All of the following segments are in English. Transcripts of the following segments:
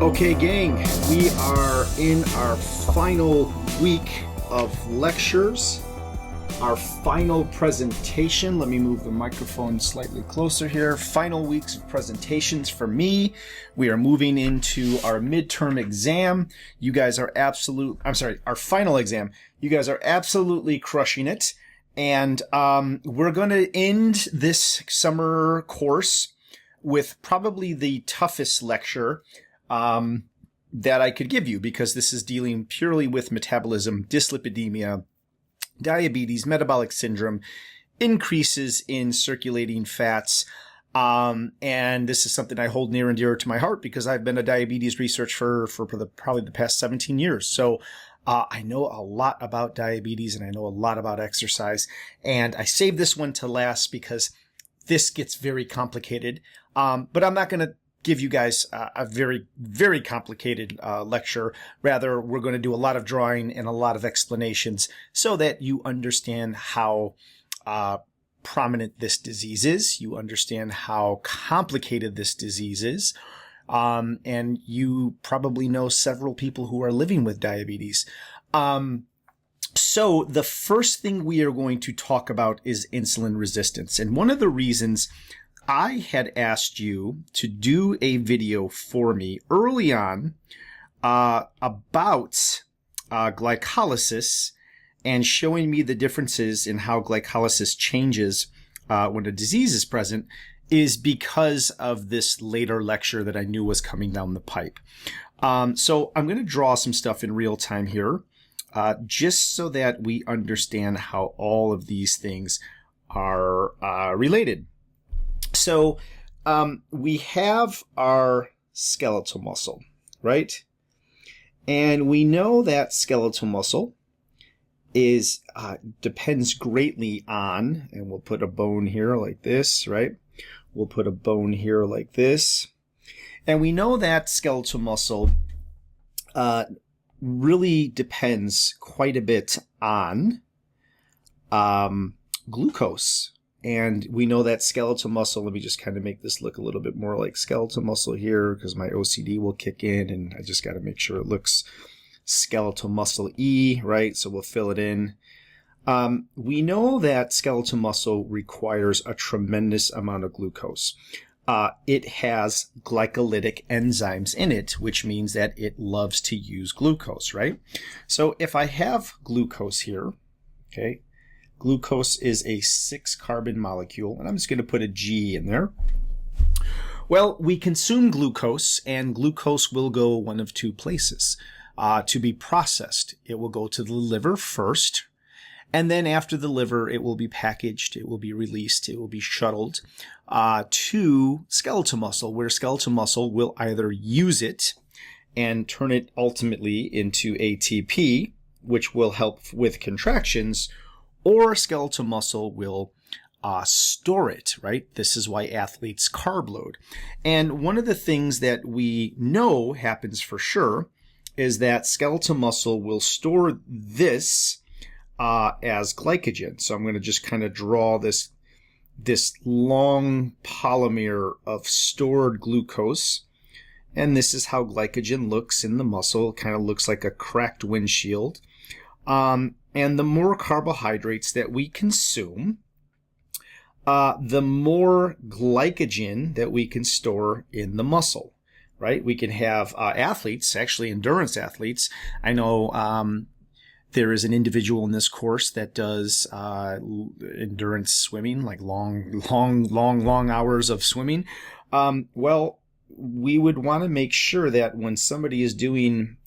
Okay, gang, we are in our final week of lectures, our final presentation. Let me move the microphone slightly closer here. Final weeks of presentations for me. We are moving into our midterm exam. You guys are our final exam. You guys are absolutely crushing it. And we're going to end this summer course with probably the toughest lecture that I could give you, because this is dealing purely with metabolism, dyslipidemia, diabetes, metabolic syndrome, increases in circulating fats. And this is something I hold near and dear to my heart because I've been a diabetes researcher for probably the past 17 years. So I know a lot about diabetes and I know a lot about exercise. And I saved this one to last because this gets very complicated. But I'm not going to give you guys a very, very complicated lecture. Rather, we're going to do a lot of drawing and a lot of explanations so that you understand how prominent this disease is. You understand how complicated this disease is. And you probably know several people who are living with diabetes. So the first thing we are going to talk about is insulin resistance. And one of the reasons I had asked you to do a video for me early on about glycolysis and showing me the differences in how glycolysis changes when a disease is present is because of this later lecture that I knew was coming down the pipe. So I'm going to draw some stuff in real time here just so that we understand how all of these things are related. So we have our skeletal muscle, right? And we know that skeletal muscle is depends greatly on, and we'll put a bone here like this, right? We'll put a bone here like this. And we know that skeletal muscle really depends quite a bit on glucose. And we know that skeletal muscle, let me just kind of make this look a little bit more like skeletal muscle here because my OCD will kick in and I just got to make sure it looks skeletal muscle E, right? So we'll fill it in. We know that skeletal muscle requires a tremendous amount of glucose. It has glycolytic enzymes in it, which means that it loves to use glucose, right? So if I have glucose here, okay, glucose is a 6-carbon molecule, and I'm just going to put a G in there. Well, we consume glucose, and glucose will go one of two places to be processed. It will go to the liver first, and then after the liver, it will be packaged, it will be released, it will be shuttled to skeletal muscle, where skeletal muscle will either use it and turn it ultimately into ATP, which will help with contractions, or skeletal muscle will store it, right? This is why athletes carb load. And one of the things that we know happens for sure is that skeletal muscle will store this as glycogen. So I'm going to just kind of draw this long polymer of stored glucose. And this is how glycogen looks in the muscle. It kind of looks like a cracked windshield. And the more carbohydrates that we consume, the more glycogen that we can store in the muscle, right? We can have athletes, actually endurance athletes. I know there is an individual in this course that does endurance swimming, like long hours of swimming. Well, we would want to make sure that when somebody is doing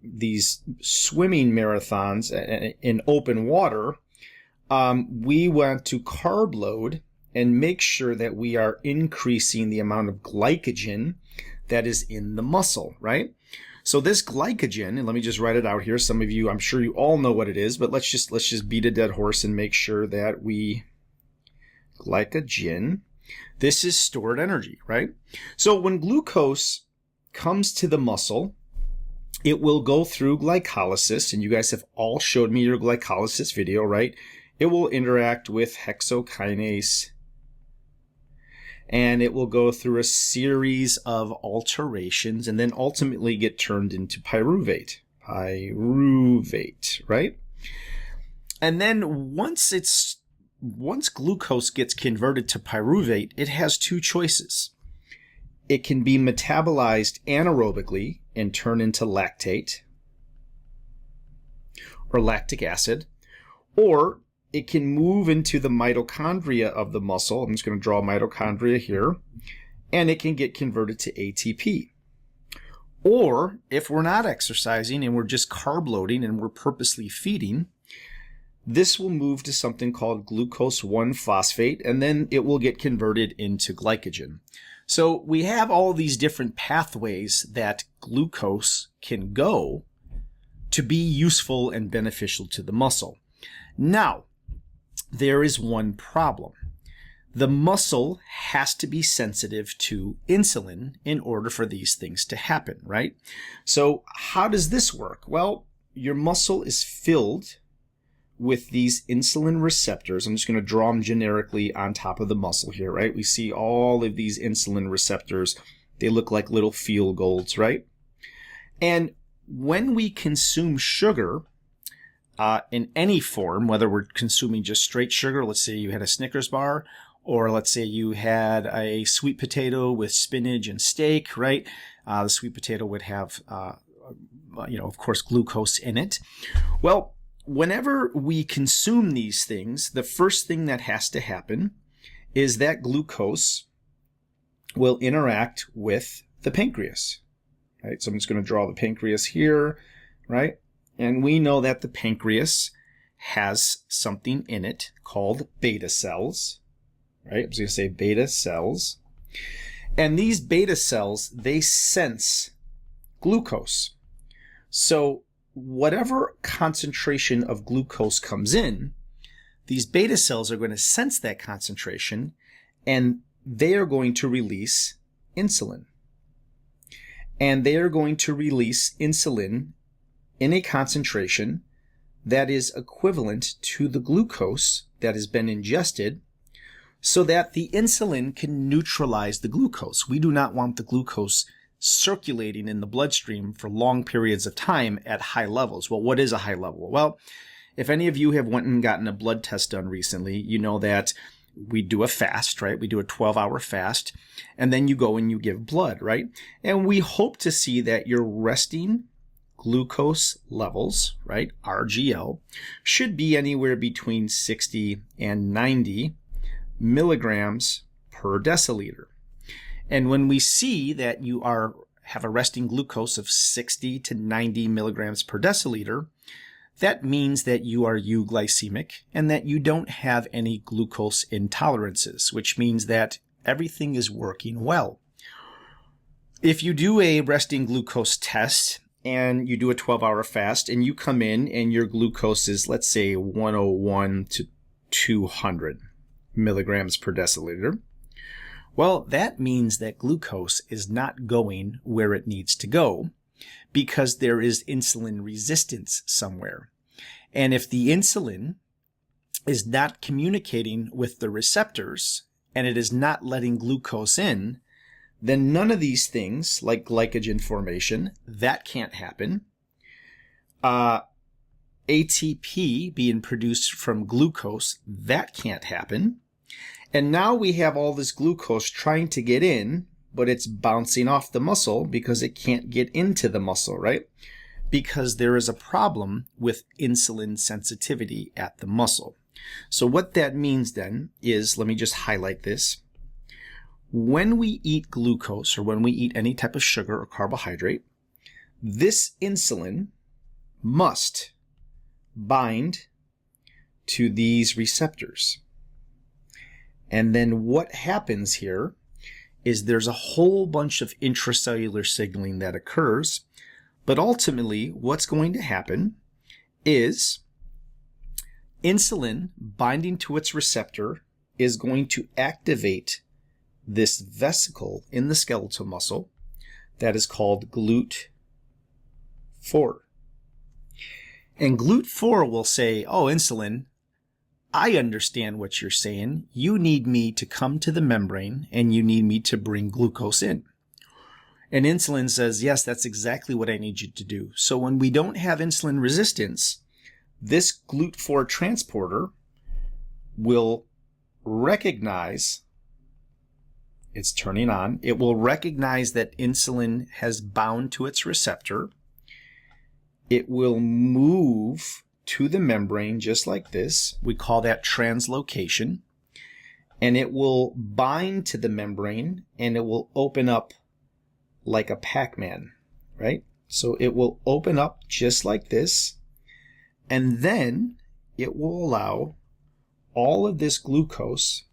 these swimming marathons in open water, we want to carb load and make sure that we are increasing the amount of glycogen that is in the muscle, right? So this glycogen, and let me just write it out here. Some of you, I'm sure you all know what it is, but let's just beat a dead horse and make sure that glycogen, this is stored energy, right? So when glucose comes to the muscle, it will go through glycolysis, and you guys have all showed me your glycolysis video, right? It will interact with hexokinase and it will go through a series of alterations and then ultimately get turned into pyruvate. Pyruvate, right? And then once glucose gets converted to pyruvate, it has two choices. It can be metabolized anaerobically and turn into lactate or lactic acid, or it can move into the mitochondria of the muscle. I'm just going to draw mitochondria here, and it can get converted to ATP. Or if we're not exercising and we're just carb loading and we're purposely feeding, this will move to something called glucose 1-phosphate, and then it will get converted into glycogen. So we have all these different pathways that glucose can go to be useful and beneficial to the muscle. Now, there is one problem. The muscle has to be sensitive to insulin in order for these things to happen, right? So how does this work? Well, your muscle is filled with these insulin receptors. I'm just going to draw them generically on top of the muscle here, right? We see all of these insulin receptors. They look like little field goals, right? And when we consume sugar in any form, whether we're consuming just straight sugar, let's say you had a Snickers bar, or let's say you had a sweet potato with spinach and steak, right? The sweet potato would have, of course, glucose in it. Well, whenever we consume these things, the first thing that has to happen is that glucose will interact with the pancreas, right? So I'm just going to draw the pancreas here, right? And we know that the pancreas has something in it called beta cells, right? I'm just going to say beta cells. And these beta cells, they sense glucose. So whatever concentration of glucose comes in, these beta cells are going to sense that concentration, and they are going to release insulin. And they are going to release insulin in a concentration that is equivalent to the glucose that has been ingested, so that the insulin can neutralize the glucose. We do not want the glucose circulating in the bloodstream for long periods of time at high levels. Well, what is a high level? Well, if any of you have went and gotten a blood test done recently, you know that we do a fast, right? We do a 12-hour fast, and then you go and you give blood, right? And we hope to see that your resting glucose levels, right, RGL, should be anywhere between 60 and 90 milligrams per deciliter. And when we see that you have a resting glucose of 60 to 90 milligrams per deciliter, that means that you are euglycemic and that you don't have any glucose intolerances, which means that everything is working well. If you do a resting glucose test and you do a 12-hour fast and you come in and your glucose is, let's say, 101 to 200 milligrams per deciliter, well, that means that glucose is not going where it needs to go because there is insulin resistance somewhere. And if the insulin is not communicating with the receptors and it is not letting glucose in, then none of these things, like glycogen formation, that can't happen. ATP being produced from glucose, that can't happen. And now we have all this glucose trying to get in, but it's bouncing off the muscle because it can't get into the muscle, right? Because there is a problem with insulin sensitivity at the muscle. So what that means then is, let me just highlight this. When we eat glucose, or when we eat any type of sugar or carbohydrate, this insulin must bind to these receptors. And then what happens here is there's a whole bunch of intracellular signaling that occurs, but ultimately what's going to happen is insulin binding to its receptor is going to activate this vesicle in the skeletal muscle that is called GLUT4. And GLUT4 will say, oh, insulin, I understand what you're saying. You need me to come to the membrane and you need me to bring glucose in. And insulin says, yes, that's exactly what I need you to do. So when we don't have insulin resistance, this GLUT4 transporter will recognize, it's turning on, it will recognize that insulin has bound to its receptor. It will move to the membrane just like this. We call that translocation. And it will bind to the membrane and it will open up like a Pac-Man, right? So it will open up just like this. And then it will allow all of this glucose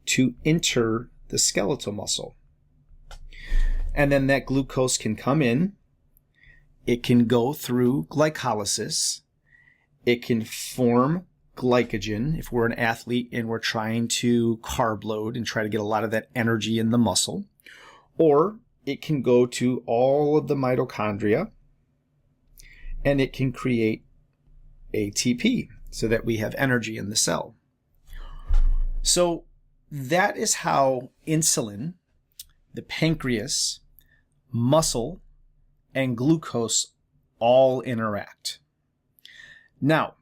to enter the skeletal muscle. And then that glucose can come in. It can go through glycolysis. It can form glycogen if we're an athlete and we're trying to carb load and try to get a lot of that energy in the muscle. Or it can go to all of the mitochondria and it can create ATP so that we have energy in the cell. So that is how insulin, the pancreas, muscle, and glucose all interact. Now,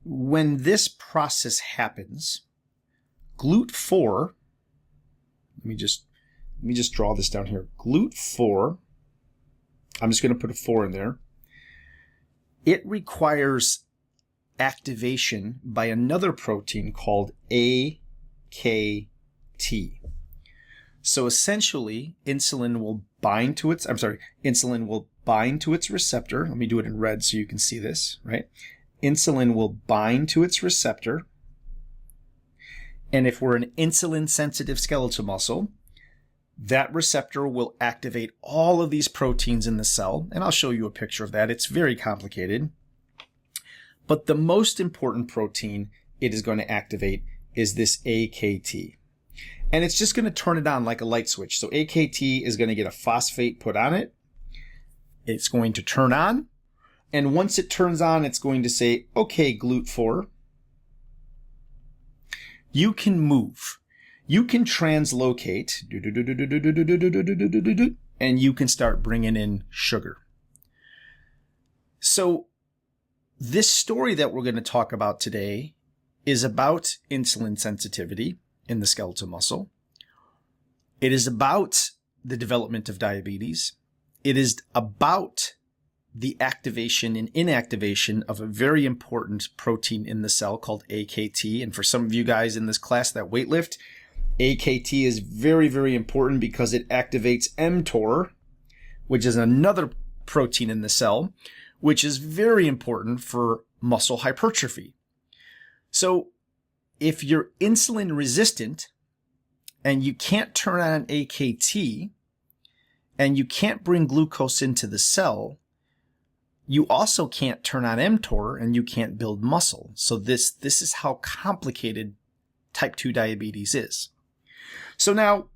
when this process happens, GLUT4, let me just draw this down here. GLUT4, I'm just going to put a 4 in there. It requires activation by another protein called AKT. So essentially, insulin will bind to its receptor. Let me do it in red so you can see this, right? Insulin will bind to its receptor. And if we're an insulin-sensitive skeletal muscle, that receptor will activate all of these proteins in the cell. And I'll show you a picture of that. It's very complicated. But the most important protein it is going to activate is this AKT. And it's just going to turn it on like a light switch. So AKT is going to get a phosphate put on it. It's going to turn on. And once it turns on, it's going to say, okay, GLUT4, you can move. You can translocate, and you can start bringing in sugar. So this story that we're going to talk about today is about insulin sensitivity in the skeletal muscle. It is about the development of diabetes. It is about the activation and inactivation of a very important protein in the cell called AKT. And for some of you guys in this class that weightlift, AKT is very, very important because it activates mTOR, which is another protein in the cell, which is very important for muscle hypertrophy. So if you're insulin resistant and you can't turn on AKT and you can't bring glucose into the cell, you also can't turn on mTOR and you can't build muscle. So this is how complicated type 2 diabetes is. So now,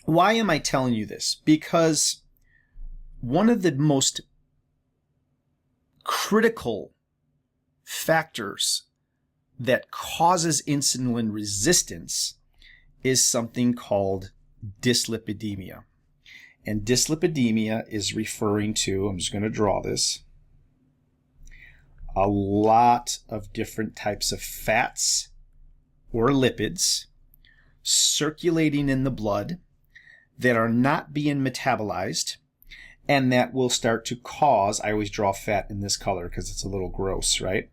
why am I telling you this? Because one of the most critical factors that causes insulin resistance is something called dyslipidemia. And dyslipidemia is referring to, I'm just going to draw this, a lot of different types of fats or lipids circulating in the blood that are not being metabolized and that will start to cause, I always draw fat in this color because it's a little gross, right?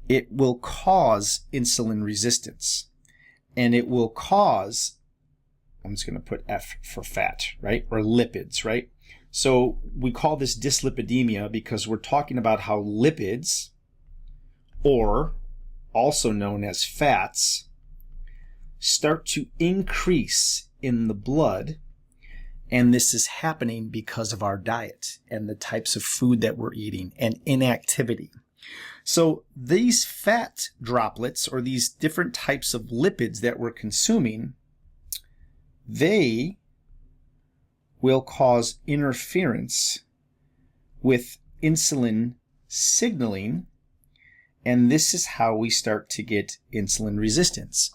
It will cause insulin resistance and it will cause, I'm just going to put F for fat, right? Or lipids, right? So we call this dyslipidemia because we're talking about how lipids, or also known as fats, start to increase in the blood. And this is happening because of our diet and the types of food that we're eating and inactivity. So these fat droplets, or these different types of lipids that we're consuming, they will cause interference with insulin signaling, and this is how we start to get insulin resistance.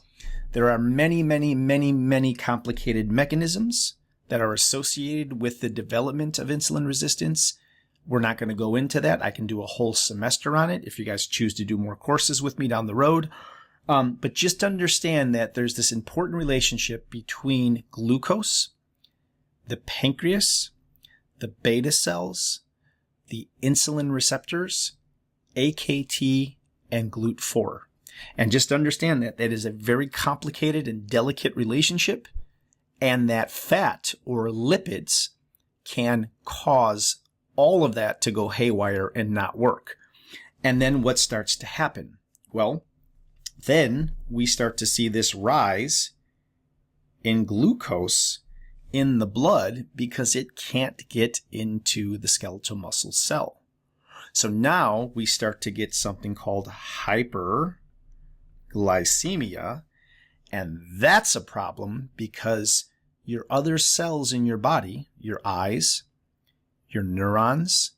There are many, many, many, many complicated mechanisms that are associated with the development of insulin resistance. We're not going to go into that. I can do a whole semester on it if you guys choose to do more courses with me down the road. But just understand that there's this important relationship between glucose, the pancreas, the beta cells, the insulin receptors, AKT, and GLUT4. And just understand that that is a very complicated and delicate relationship, and that fat or lipids can cause all of that to go haywire and not work. And then what starts to happen? Well, then we start to see this rise in glucose in the blood because it can't get into the skeletal muscle cell. So now we start to get something called hyperglycemia, and that's a problem because your other cells in your body, your eyes, your neurons,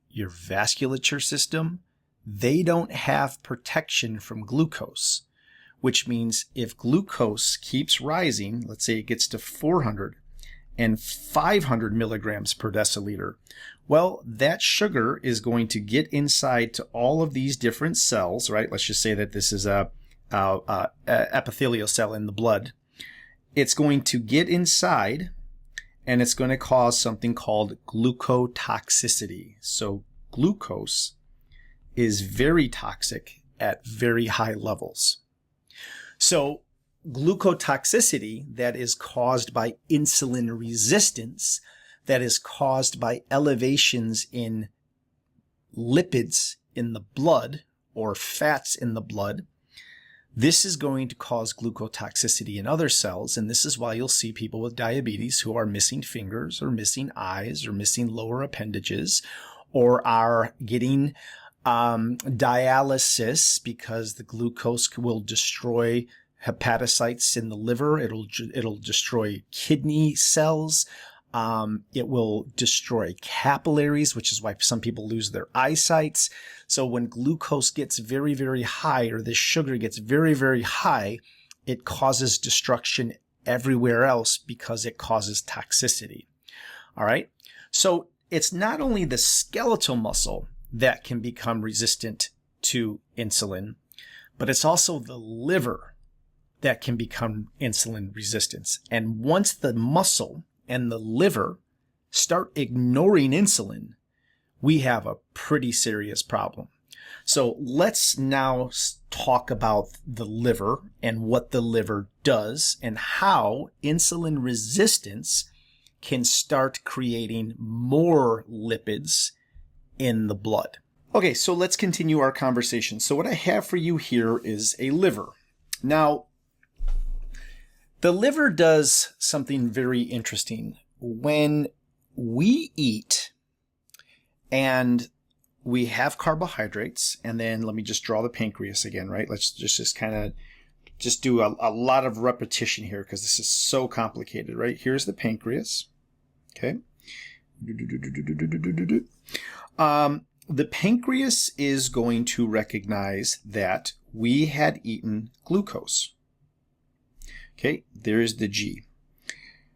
your vasculature system, they don't have protection from glucose, which means if glucose keeps rising, let's say it gets to 400 and 500 milligrams per deciliter, well, that sugar is going to get inside to all of these different cells, right? Let's just say that this is a epithelial cell in the blood. It's going to get inside and it's going to cause something called glucotoxicity. So glucose is very toxic at very high levels. So glucotoxicity that is caused by insulin resistance, that is caused by elevations in lipids in the blood or fats in the blood, this is going to cause glucotoxicity in other cells, and this is why you'll see people with diabetes who are missing fingers or missing eyes or missing lower appendages or are getting dialysis because the glucose will destroy hepatocytes in the liver. It'll destroy kidney cells. It will destroy capillaries, which is why some people lose their eyesight. So when glucose gets very, very high, or this sugar gets very, very high, it causes destruction everywhere else because it causes toxicity. All right. So it's not only the skeletal muscle that can become resistant to insulin, but it's also the liver that can become insulin resistant. And once the muscle and the liver start ignoring insulin, we have a pretty serious problem. So let's now talk about the liver and what the liver does and how insulin resistance can start creating more lipids in the blood. Okay, so let's continue our conversation. So what I have for you here is a liver. Now, the liver does something very interesting. When we eat and we have carbohydrates, and then let me just draw the pancreas again, right? Let's just kind of just do a lot of repetition here because this is so complicated, right? Here's the pancreas, okay? The pancreas is going to recognize that we had eaten glucose. Okay, there's the G.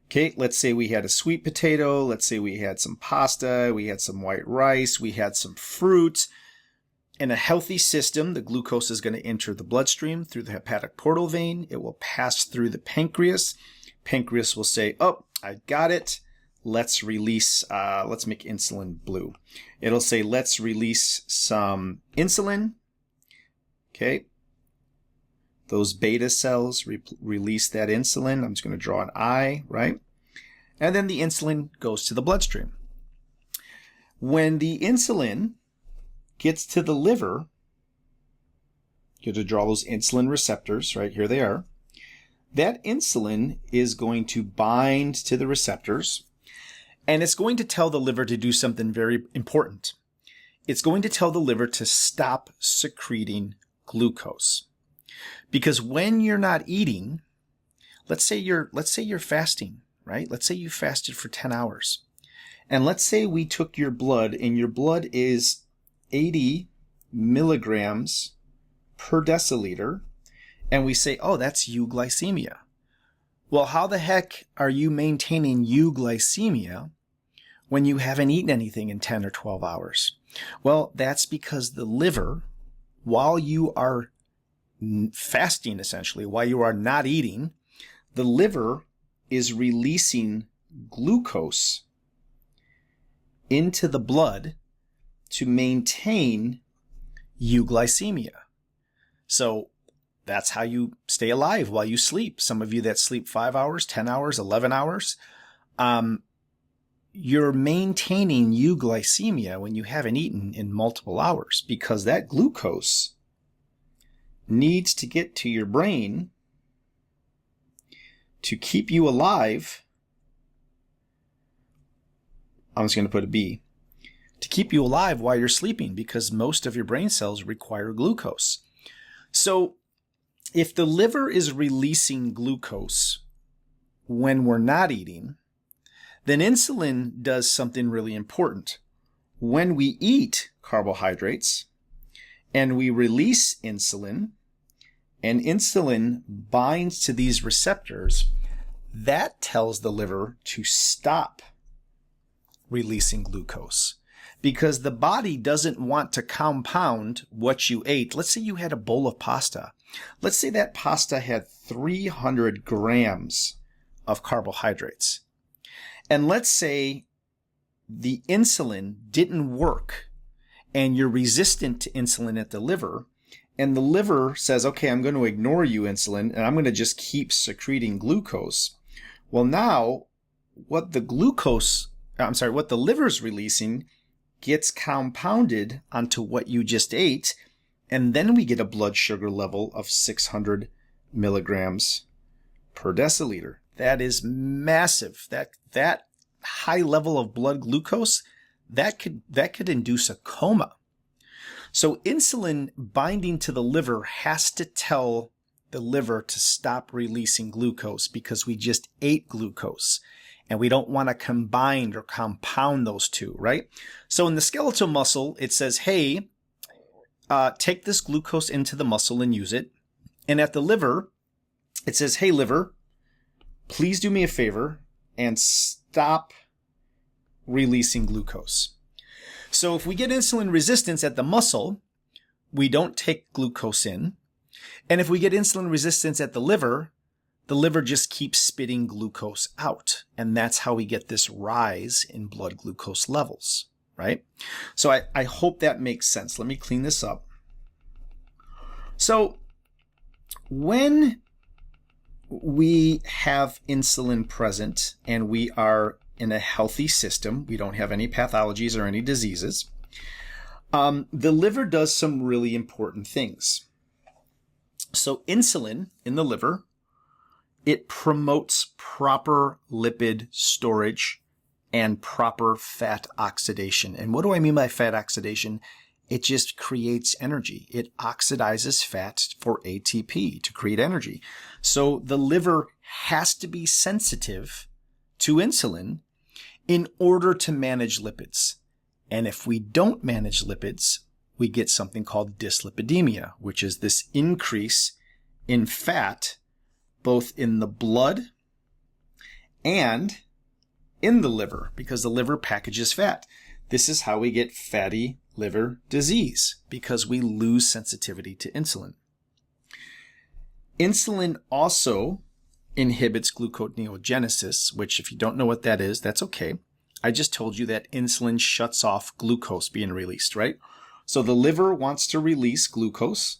Okay, let's say we had a sweet potato. Let's say we had some pasta. We had some white rice. We had some fruit. In a healthy system, the glucose is going to enter the bloodstream through the hepatic portal vein. It will pass through the pancreas. Pancreas will say, oh, I got it. Let's release, let's make insulin blue. It'll say, let's release some insulin. Okay. Those beta cells release that insulin. I'm just going to draw an I, right? And then the insulin goes to the bloodstream. When the insulin gets to the liver, you have to draw those insulin receptors, right? Here they are. That insulin is going to bind to the receptors, and it's going to tell the liver to do something very important. It's going to tell the liver to stop secreting glucose. Because when you're not eating, let's say you're fasting, right? Let's say you fasted for 10 hours. And let's say we took your blood and your blood is 80 milligrams per deciliter, and we say, oh, that's euglycemia. Well, how the heck are you maintaining euglycemia when you haven't eaten anything in 10 or 12 hours? Well, that's because the liver, while you are fasting, essentially, while you are not eating, the liver is releasing glucose into the blood to maintain euglycemia. So that's how you stay alive while you sleep. Some of you that sleep 5 hours, 10 hours, 11 hours, you're maintaining euglycemia when you haven't eaten in multiple hours, because that glucose needs to get to your brain to keep you alive. I'm just going to put a B. To keep you alive while you're sleeping, because most of your brain cells require glucose. So if the liver is releasing glucose when we're not eating, then insulin does something really important. When we eat carbohydrates and we release insulin, and insulin binds to these receptors, that tells the liver to stop releasing glucose, because the body doesn't want to compound what you ate. Let's say you had a bowl of pasta. Let's say that pasta had 300 grams of carbohydrates. And let's say the insulin didn't work and you're resistant to insulin at the liver, and the liver says, okay, I'm going to ignore you, insulin, and I'm going to just keep secreting glucose. Well, now what the liver's releasing gets compounded onto what you just ate, and then we get a blood sugar level of 600 milligrams per deciliter. That is massive. That high level of blood glucose, that could induce a coma. So insulin binding to the liver has to tell the liver to stop releasing glucose, because we just ate glucose and we don't want to combine or compound those two, right? So in the skeletal muscle, it says, hey, take this glucose into the muscle and use it. And at the liver, it says, hey, liver, please do me a favor and stop releasing glucose. So if we get insulin resistance at the muscle, we don't take glucose in. And if we get insulin resistance at the liver just keeps spitting glucose out. And that's how we get this rise in blood glucose levels, right? So I hope that makes sense. Let me clean this up. So when we have insulin present and we are in a healthy system, we don't have any pathologies or any diseases, the liver does some really important things. So insulin in the liver, it promotes proper lipid storage and proper fat oxidation. And what do I mean by fat oxidation? It just creates energy. It oxidizes fat for ATP to create energy. So the liver has to be sensitive to insulin in order to manage lipids. And if we don't manage lipids, we get something called dyslipidemia, which is this increase in fat both in the blood and in the liver, because the liver packages fat. This is how we get fatty liver disease, because we lose sensitivity to insulin. Insulin also inhibits gluconeogenesis, which if you don't know what that is, that's okay. I just told you that insulin shuts off glucose being released, right? So the liver wants to release glucose.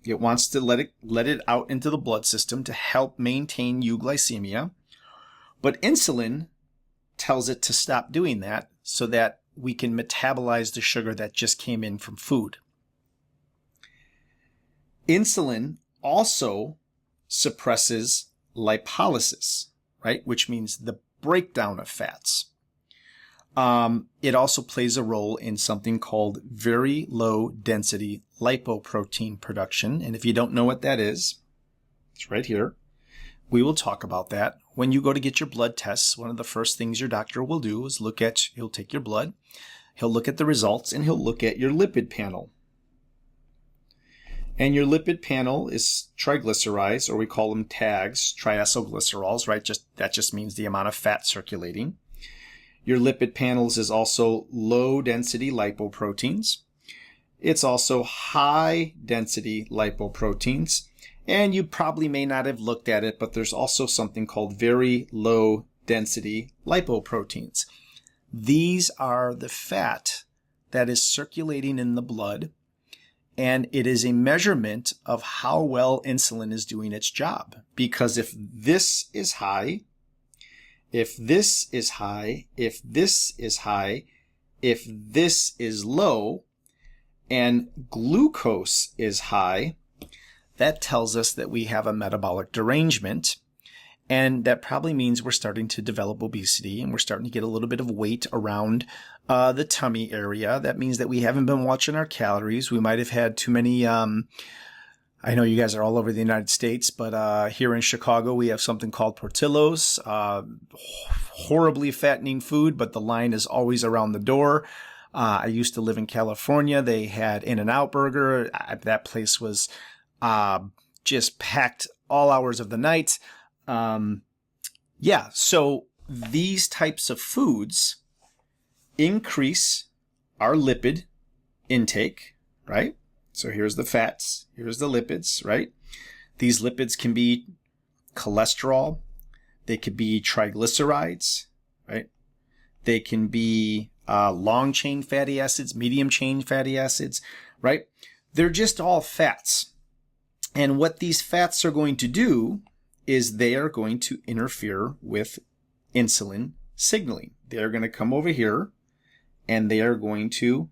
It wants to let it out into the blood system to help maintain euglycemia. But insulin tells it to stop doing that so that we can metabolize the sugar that just came in from food. Insulin also suppresses lipolysis, right? Which means the breakdown of fats. It also plays a role in something called very low density lipoprotein production. And if you don't know what that is, it's right here. We will talk about that. When you go to get your blood tests, one of the first things your doctor will do is he'll take your blood. He'll look at the results and he'll look at your lipid panel. And your lipid panel is triglycerides, or we call them tags, triacylglycerols, right? That just means the amount of fat circulating. Your lipid panels is also low density lipoproteins. It's also high density lipoproteins. And you probably may not have looked at it, but there's also something called very low density lipoproteins. These are the fat that is circulating in the blood, and it is a measurement of how well insulin is doing its job. Because if this is high, if this is high, if this is high, if this is low, and glucose is high, that tells us that we have a metabolic derangement. And that probably means we're starting to develop obesity and we're starting to get a little bit of weight around the tummy area. That means that we haven't been watching our calories. We might have had too many, I know you guys are all over the United States, but here in Chicago, we have something called Portillo's, horribly fattening food, but the line is always around the door. I used to live in California. They had In-N-Out Burger. That place was just packed all hours of the night. So these types of foods increase our lipid intake, right? So here's the fats, here's the lipids, right? These lipids can be cholesterol, they could be triglycerides, right? They can be long chain fatty acids, medium chain fatty acids, right? They're just all fats. And what these fats are going to do is they are going to interfere with insulin signaling. They're going to come over here and they are going to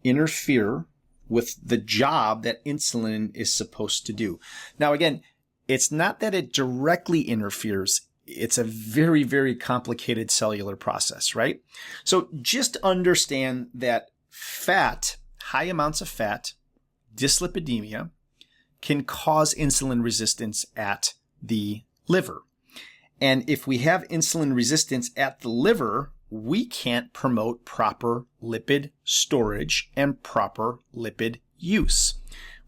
interfere with the job that insulin is supposed to do. Now, again, it's not that it directly interferes. It's a very, very complicated cellular process, right? So just understand that fat, high amounts of fat, dyslipidemia, can cause insulin resistance at the liver. And if we have insulin resistance at the liver, we can't promote proper lipid storage and proper lipid use,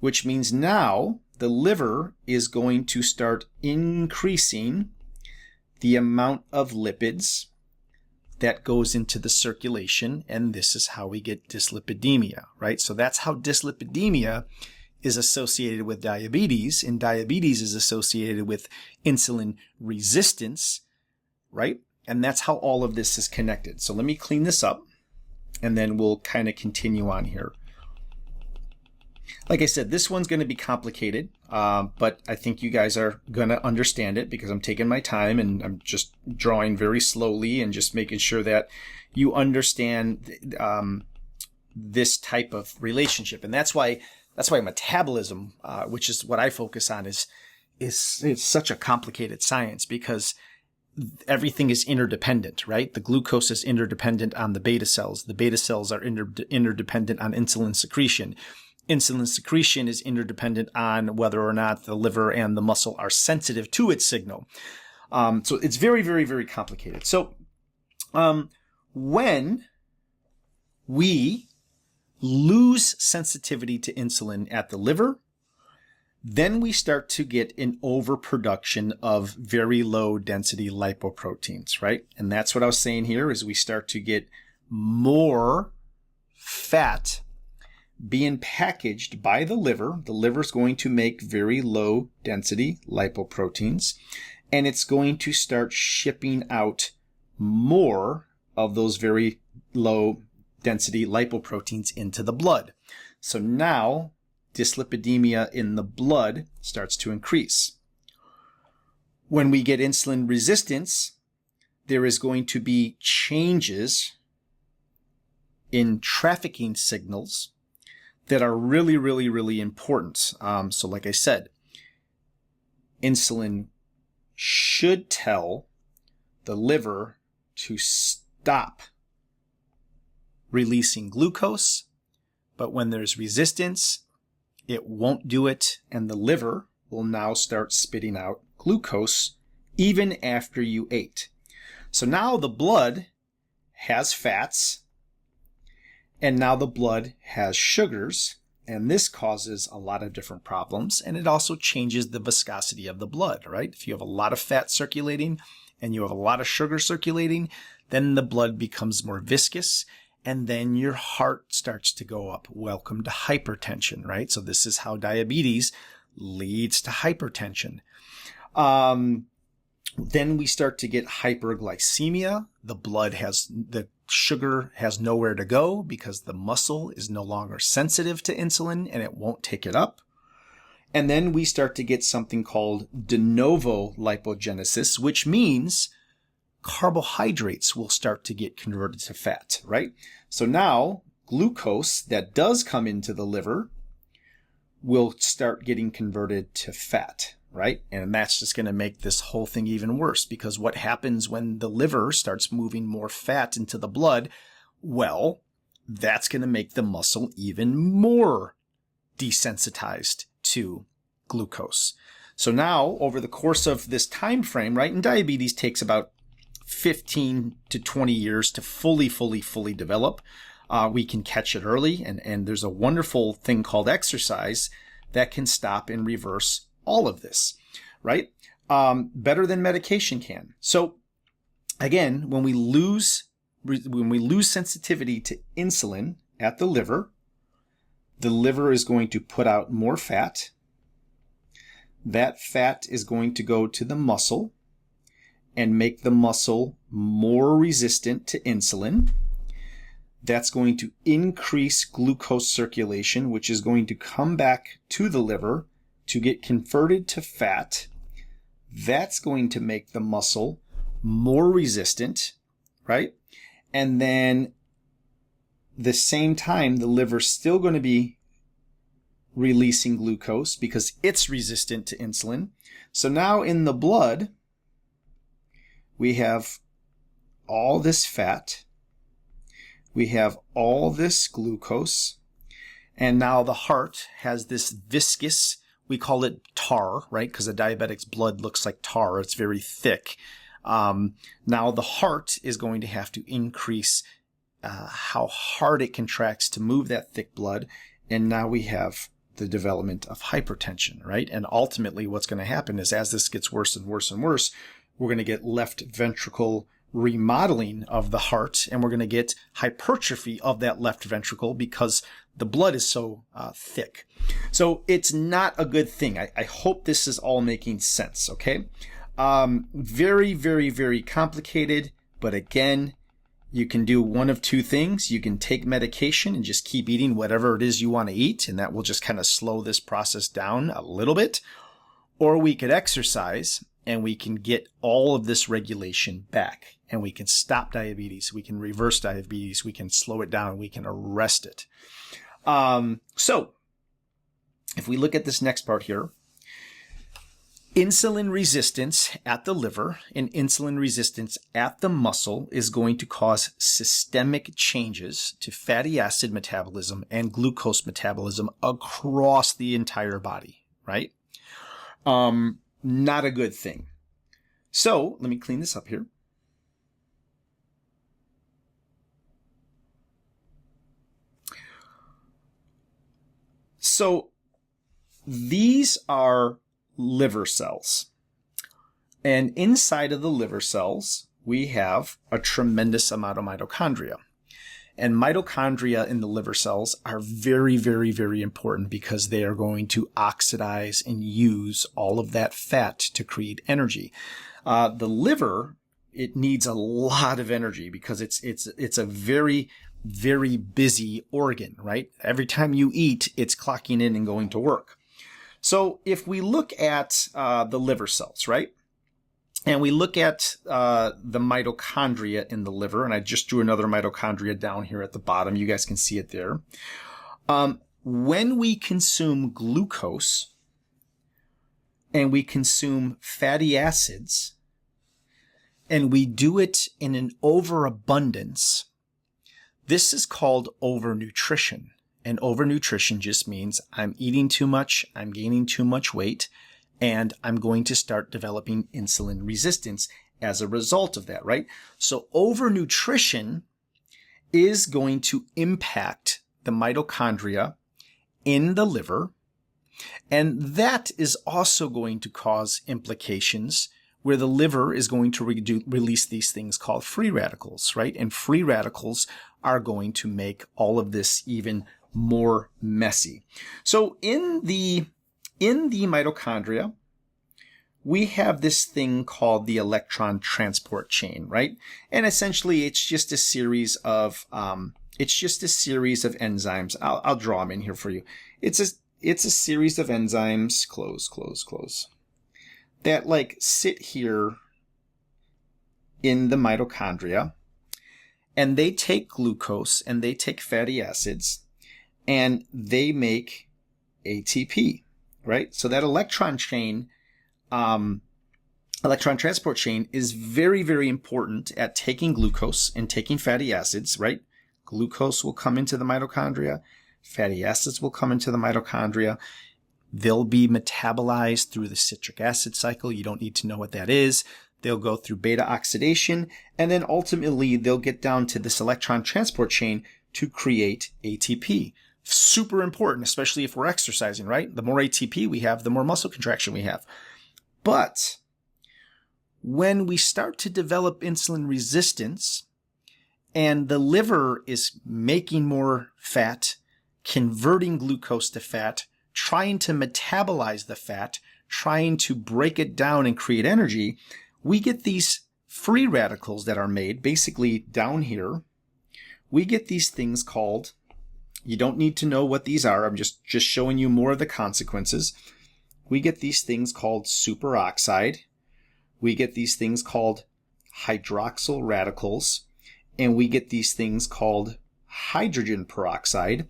which means now the liver is going to start increasing the amount of lipids that goes into the circulation, and this is how we get dyslipidemia, right? So that's how dyslipidemia is associated with diabetes, and diabetes is associated with insulin resistance, right? And that's how all of this is connected. So let me clean this up, and then we'll kind of continue on here. Like I said, this one's going to be complicated, but I think you guys are going to understand it because I'm taking my time and I'm just drawing very slowly and just making sure that you understand this type of relationship. And that's why metabolism, which is what I focus on, is such a complicated science because everything is interdependent, right? The glucose is interdependent on the beta cells. The beta cells are interdependent on insulin secretion. Insulin secretion is interdependent on whether or not the liver and the muscle are sensitive to its signal. So it's very, very, very complicated. So when we lose sensitivity to insulin at the liver, then we start to get an overproduction of very low density lipoproteins, right? And that's what I was saying here is we start to get more fat being packaged by the liver. The liver's going to make very low density lipoproteins, and it's going to start shipping out more of those very low density lipoproteins into the blood. So now dyslipidemia in the blood starts to increase. When we get insulin resistance, there is going to be changes in trafficking signals that are really, really, really important. So like I said, insulin should tell the liver to stop releasing glucose, but when there's resistance, it won't do it, and the liver will now start spitting out glucose even after you ate. So now the blood has fats And now the blood has sugars, and this causes a lot of different problems, and it also changes the viscosity of the blood, right? If you have a lot of fat circulating and you have a lot of sugar circulating, then the blood becomes more viscous, and then your heart starts to go up. Welcome to hypertension, right? So this is how diabetes leads to hypertension. Then we start to get hyperglycemia. The sugar has nowhere to go because the muscle is no longer sensitive to insulin and it won't take it up. And then we start to get something called de novo lipogenesis, which means carbohydrates will start to get converted to fat, right? So now glucose that does come into the liver will start getting converted to fat, right? And that's just going to make this whole thing even worse, because what happens when the liver starts moving more fat into the blood? Well, that's going to make the muscle even more desensitized to glucose. So now, over the course of this time frame, right, and diabetes takes about 15 to 20 years to fully develop. We can catch it early, and there's a wonderful thing called exercise that can stop and reverse all of this, right? Better than medication can. So again, when we lose sensitivity to insulin at the liver is going to put out more fat. That fat is going to go to the muscle and make the muscle more resistant to insulin. That's going to increase glucose circulation, which is going to come back to the liver to get converted to fat. That's going to make the muscle more resistant, right? And then the same time, the liver's still going to be releasing glucose because it's resistant to insulin. So now in the blood, we have all this fat, we have all this glucose, and now the heart has this viscous, we call it tar, right? Because a diabetic's blood looks like tar. It's very thick. Now the heart is going to have to increase how hard it contracts to move that thick blood, and now we have the development of hypertension, right? And ultimately what's going to happen is, as this gets worse and worse and worse, we're going to get left ventricle remodeling of the heart, and we're going to get hypertrophy of that left ventricle because the blood is so thick. So it's not a good thing. I hope this is all making sense, okay? Very, very, very complicated, but again, you can do one of two things. You can take medication and just keep eating whatever it is you want to eat, and that will just kind of slow this process down a little bit. Or we could exercise, and we can get all of this regulation back, and we can stop diabetes. We can reverse diabetes. We can slow it down. We can arrest it. So if we look at this next part here, insulin resistance at the liver and insulin resistance at the muscle is going to cause systemic changes to fatty acid metabolism and glucose metabolism across the entire body, right? Not a good thing. So let me clean this up here. So these are liver cells. And inside of the liver cells, we have a tremendous amount of mitochondria. And mitochondria in the liver cells are very, very, very important because they are going to oxidize and use all of that fat to create energy. The liver, it needs a lot of energy because it's a very, very busy organ, right? Every time you eat, it's clocking in and going to work. So if we look at the liver cells, right? And we look at the mitochondria in the liver, and I just drew another mitochondria down here at the bottom. You guys can see it there. When we consume glucose and we consume fatty acids, and we do it in an overabundance, this is called overnutrition. And overnutrition just means I'm eating too much, I'm gaining too much weight, and I'm going to start developing insulin resistance as a result of that, right? So overnutrition is going to impact the mitochondria in the liver. And that is also going to cause implications where the liver is going to release these things called free radicals, right? And free radicals are going to make all of this even more messy. So in the mitochondria, we have this thing called the electron transport chain, right? And essentially, it's just a series of enzymes. I'll draw them in here for you. It's a series of enzymes. Close. That like sit here in the mitochondria, and they take glucose and they take fatty acids, and they make ATP, right? So that electron transport chain is very, very important at taking glucose and taking fatty acids, right? Glucose will come into the mitochondria. Fatty acids will come into the mitochondria. They'll be metabolized through the citric acid cycle. You don't need to know what that is. They'll go through beta oxidation, and then ultimately they'll get down to this electron transport chain to create ATP. Super important, especially if we're exercising, right? The more ATP we have, the more muscle contraction we have. But when we start to develop insulin resistance and the liver is making more fat, converting glucose to fat, trying to metabolize the fat, trying to break it down and create energy, we get these free radicals that are made basically down here. We get these things called, you don't need to know what these are, I'm just showing you more of the consequences. We get these things called superoxide. We get these things called hydroxyl radicals. And we get these things called hydrogen peroxide,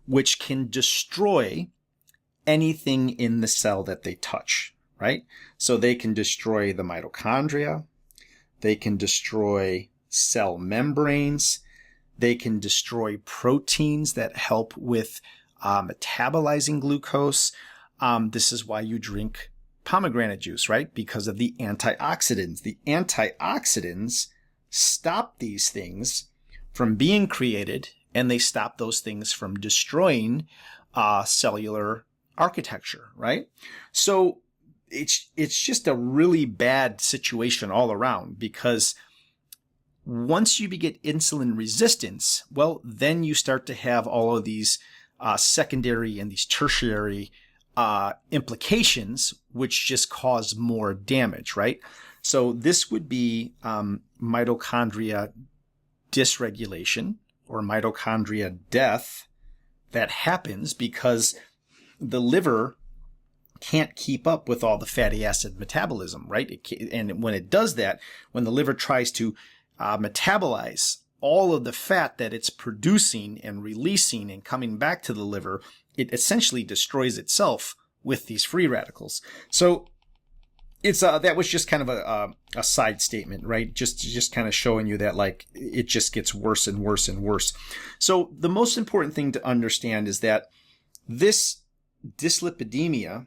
which can destroy anything in the cell that they touch, right? So they can destroy the mitochondria. They can destroy cell membranes. They can destroy proteins that help with metabolizing glucose. This is why you drink pomegranate juice, right? Because of the antioxidants. The antioxidants stop these things from being created, and they stop those things from destroying cellular architecture, right? So it's just a really bad situation all around, because once you get insulin resistance, well, then you start to have all of these secondary and these tertiary implications, which just cause more damage, right? So this would be mitochondria dysregulation or mitochondria death that happens because the liver can't keep up with all the fatty acid metabolism, right? And when it does that, when the liver tries to metabolize all of the fat that it's producing and releasing and coming back to the liver, it essentially destroys itself with these free radicals. So it's that was just kind of a side statement, right? Just kind of showing you that like it just gets worse and worse and worse. So the most important thing to understand is that this dyslipidemia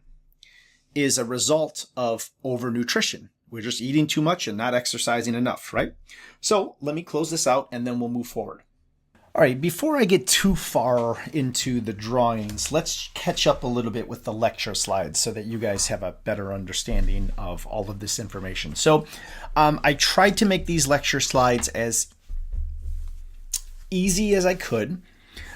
is a result of overnutrition. We're just eating too much and not exercising enough, right? So let me close this out and then we'll move forward. All right, before I get too far into the drawings, let's catch up a little bit with the lecture slides so that you guys have a better understanding of all of this information. So I tried to make these lecture slides as easy as I could.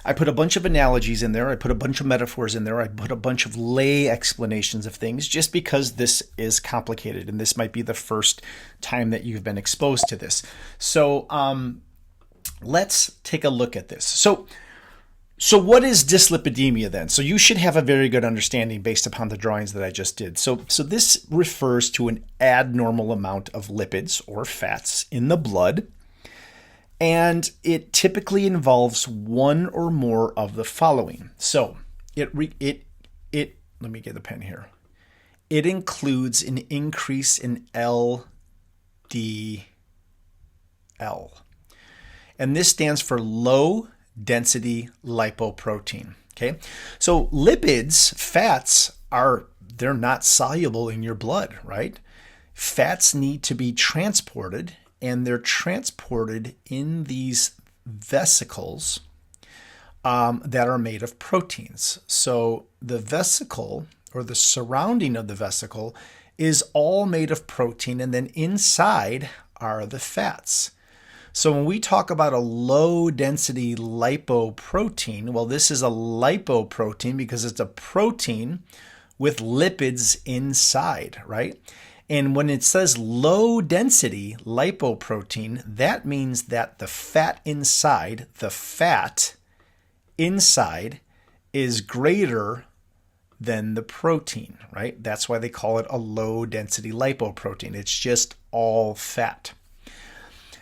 I put a bunch of analogies in there. I put a bunch of metaphors in there. I put a bunch of lay explanations of things just because this is complicated and this might be the first time that you've been exposed to this. So let's take a look at this. So what is dyslipidemia then? So you should have a very good understanding based upon the drawings that I just did. So this refers to an abnormal amount of lipids or fats in the blood. And it typically involves one or more of the following. So it let me get the pen here. It includes an increase in LDL. And this stands for low density lipoprotein. Okay. So lipids, fats they're not soluble in your blood, right? Fats need to be transported, and they're transported in these vesicles that are made of proteins. So the vesicle, or the surrounding of the vesicle, is all made of protein, and then inside are the fats. So when we talk about a low density lipoprotein, well, this is a lipoprotein because it's a protein with lipids inside, right? And when it says low density lipoprotein, that means that the fat inside, is greater than the protein, right? That's why they call it a low density lipoprotein. It's just all fat.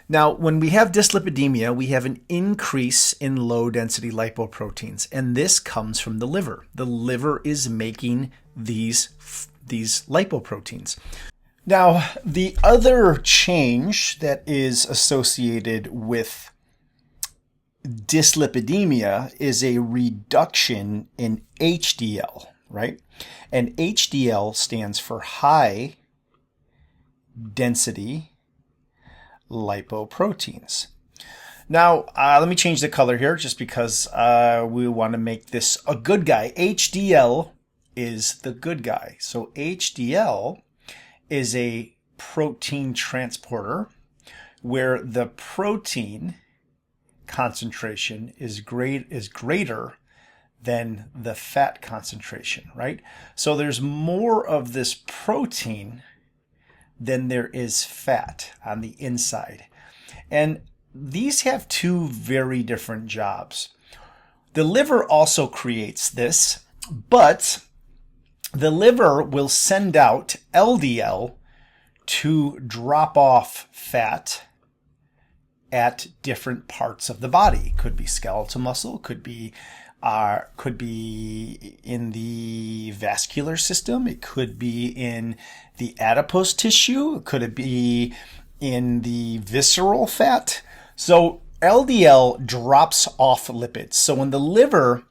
Now, when we have dyslipidemia, we have an increase in low density lipoproteins, and this comes from the liver. The liver is making these lipoproteins. Now, the other change that is associated with dyslipidemia is a reduction in HDL, right? And HDL stands for high density lipoproteins. Now, let me change the color here just because we want to make this a good guy. HDL is the good guy. So HDL is a protein transporter where the protein concentration is greater than the fat concentration, right? So there's more of this protein than there is fat on the inside. And these have two very different jobs. The liver also creates this, but the liver will send out LDL to drop off fat at different parts of the body. Could be skeletal muscle, could be in the vascular system, it could be in the adipose tissue, could it be in the visceral fat? So LDL drops off lipids. So when the liver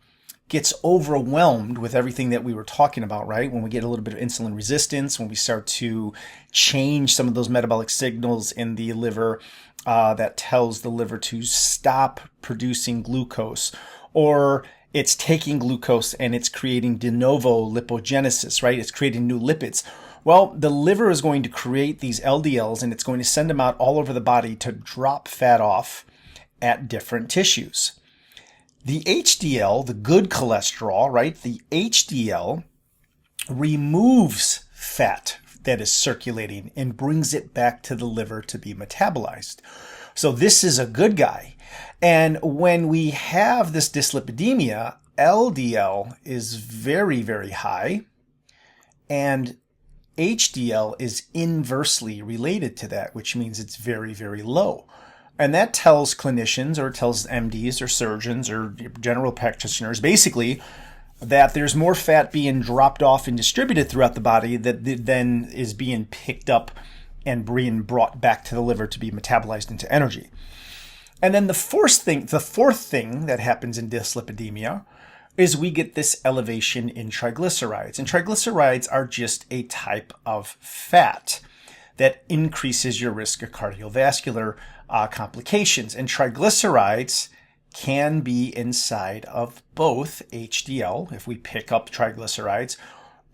gets overwhelmed with everything that we were talking about, right? When we get a little bit of insulin resistance, when we start to change some of those metabolic signals in the liver that tells the liver to stop producing glucose, or it's taking glucose and it's creating de novo lipogenesis, right? It's creating new lipids. Well, the liver is going to create these LDLs and it's going to send them out all over the body to drop fat off at different tissues. The HDL, the good cholesterol, right? The HDL removes fat that is circulating and brings it back to the liver to be metabolized. So this is a good guy. And when we have this dyslipidemia, LDL is very, very high, and HDL is inversely related to that, which means it's very, very low. And that tells clinicians, or tells MDs or surgeons or general practitioners, basically, that there's more fat being dropped off and distributed throughout the body that then is being picked up and being brought back to the liver to be metabolized into energy. And then the fourth thing that happens in dyslipidemia is we get this elevation in triglycerides. And triglycerides are just a type of fat that increases your risk of cardiovascular complications. And triglycerides can be inside of both HDL if we pick up triglycerides,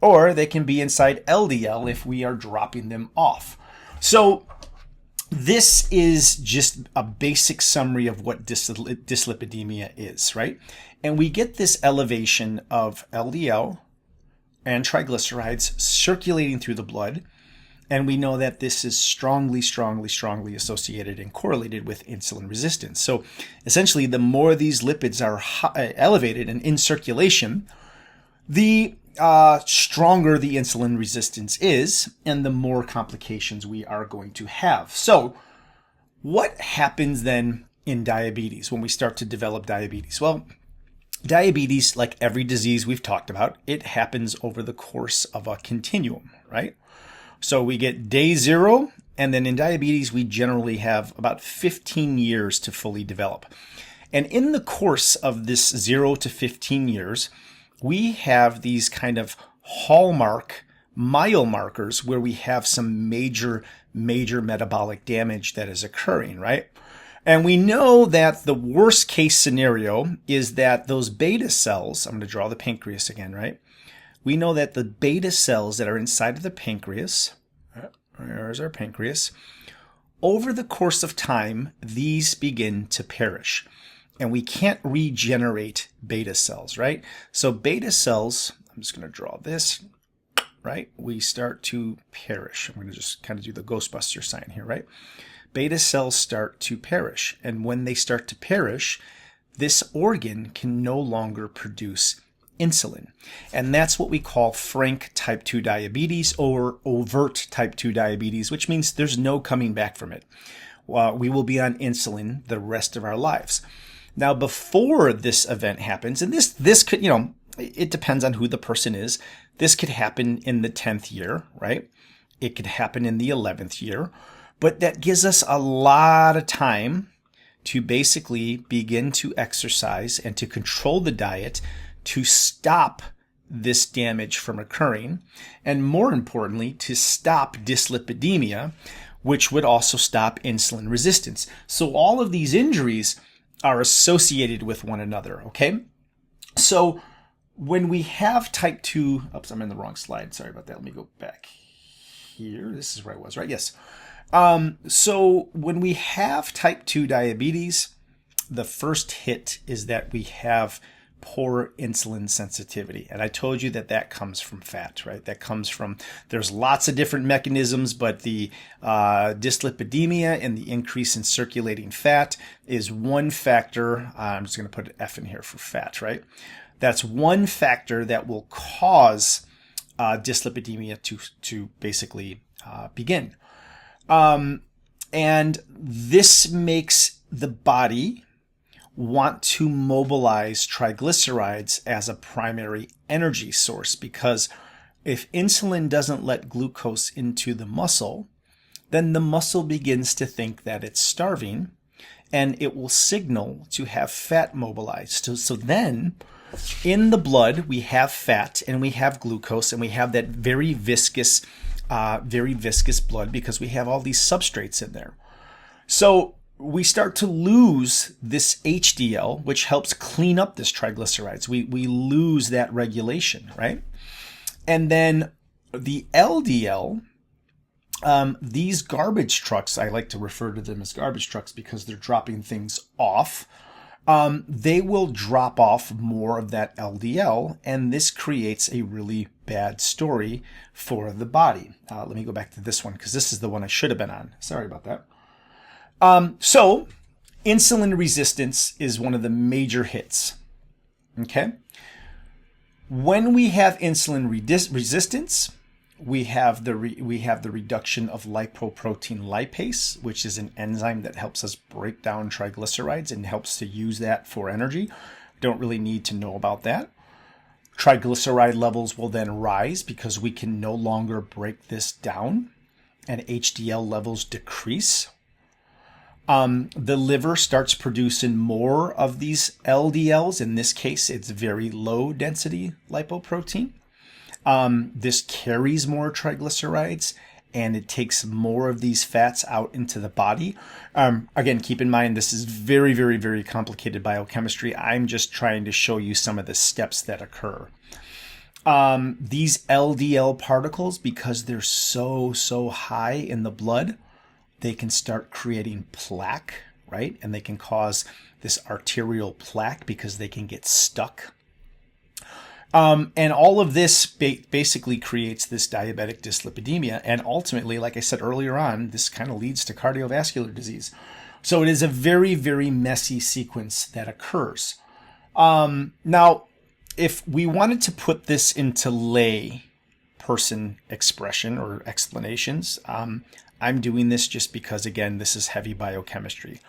or they can be inside LDL if we are dropping them off. So this is just a basic summary of what dyslipidemia is, right? And we get this elevation of LDL and triglycerides circulating through the blood. And we know that this is strongly associated and correlated with insulin resistance. So essentially, the more these lipids are elevated and in circulation, the stronger the insulin resistance is, and the more complications we are going to have. So what happens then in diabetes when we start to develop diabetes? Well, diabetes, like every disease we've talked about, it happens over the course of a continuum, right? So we get day 0, and then in diabetes, we generally have about 15 years to fully develop. And in the course of this 0 to 15 years, we have these kind of hallmark mile markers where we have some major metabolic damage that is occurring, right? And we know that the worst case scenario is that those beta cells, I'm going to draw the pancreas again, right? We know that the beta cells that are inside of the pancreas, there's our pancreas, over the course of time, these begin to perish. And we can't regenerate beta cells, right? So beta cells, I'm just going to draw this, right? We start to perish. I'm going to just kind of do the Ghostbuster sign here, right? Beta cells start to perish. And when they start to perish, this organ can no longer produce insulin. And that's what we call frank type 2 diabetes or overt type 2 diabetes, which means there's no coming back from it. We will be on insulin the rest of our lives. Now, before this event happens, and this could, it depends on who the person is. This could happen in the 10th year, right? It could happen in the 11th year. But that gives us a lot of time to basically begin to exercise and to control the diet to stop this damage from occurring. And more importantly, to stop dyslipidemia, which would also stop insulin resistance. So all of these injuries are associated with one another, okay? So when we have type 2, oops, I'm in the wrong slide. Sorry about that. Let me go back here. This is where I was, right? Yes. So when we have type 2 diabetes, the first hit is that we have poor insulin sensitivity. And I told you that that comes from fat, right? That comes from, there's lots of different mechanisms, but the dyslipidemia and the increase in circulating fat is one factor. I'm just going to put an F in here for fat, right? That's one factor that will cause dyslipidemia to basically begin. And this makes the body want to mobilize triglycerides as a primary energy source, because if insulin doesn't let glucose into the muscle, then the muscle begins to think that it's starving and it will signal to have fat mobilized. So then in the blood, we have fat and we have glucose and we have that very viscous blood because we have all these substrates in there. So we start to lose this HDL, which helps clean up this triglycerides. We lose that regulation, right? And then the LDL, these garbage trucks, I like to refer to them as garbage trucks because they're dropping things off. They will drop off more of that LDL, and this creates a really bad story for the body. Let me go back to this one because this is the one I should have been on. Sorry about that. So insulin resistance is one of the major hits. Okay. When we have insulin resistance, we have the reduction of lipoprotein lipase, which is an enzyme that helps us break down triglycerides and helps to use that for energy. Don't really need to know about that. Triglyceride levels will then rise because we can no longer break this down, and HDL levels decrease. The liver starts producing more of these LDLs. In this case, it's very low density lipoprotein. This carries more triglycerides and it takes more of these fats out into the body. Again, keep in mind, this is very, very, very complicated biochemistry. I'm just trying to show you some of the steps that occur. These LDL particles, because they're so high in the blood, they can start creating plaque, right? And they can cause this arterial plaque because they can get stuck. And all of this basically creates this diabetic dyslipidemia. And ultimately, like I said earlier on, this kind of leads to cardiovascular disease. So it is a very, very messy sequence that occurs. Now, if we wanted to put this into lay person expression or explanations, I'm doing this just because, again, this is heavy biochemistry.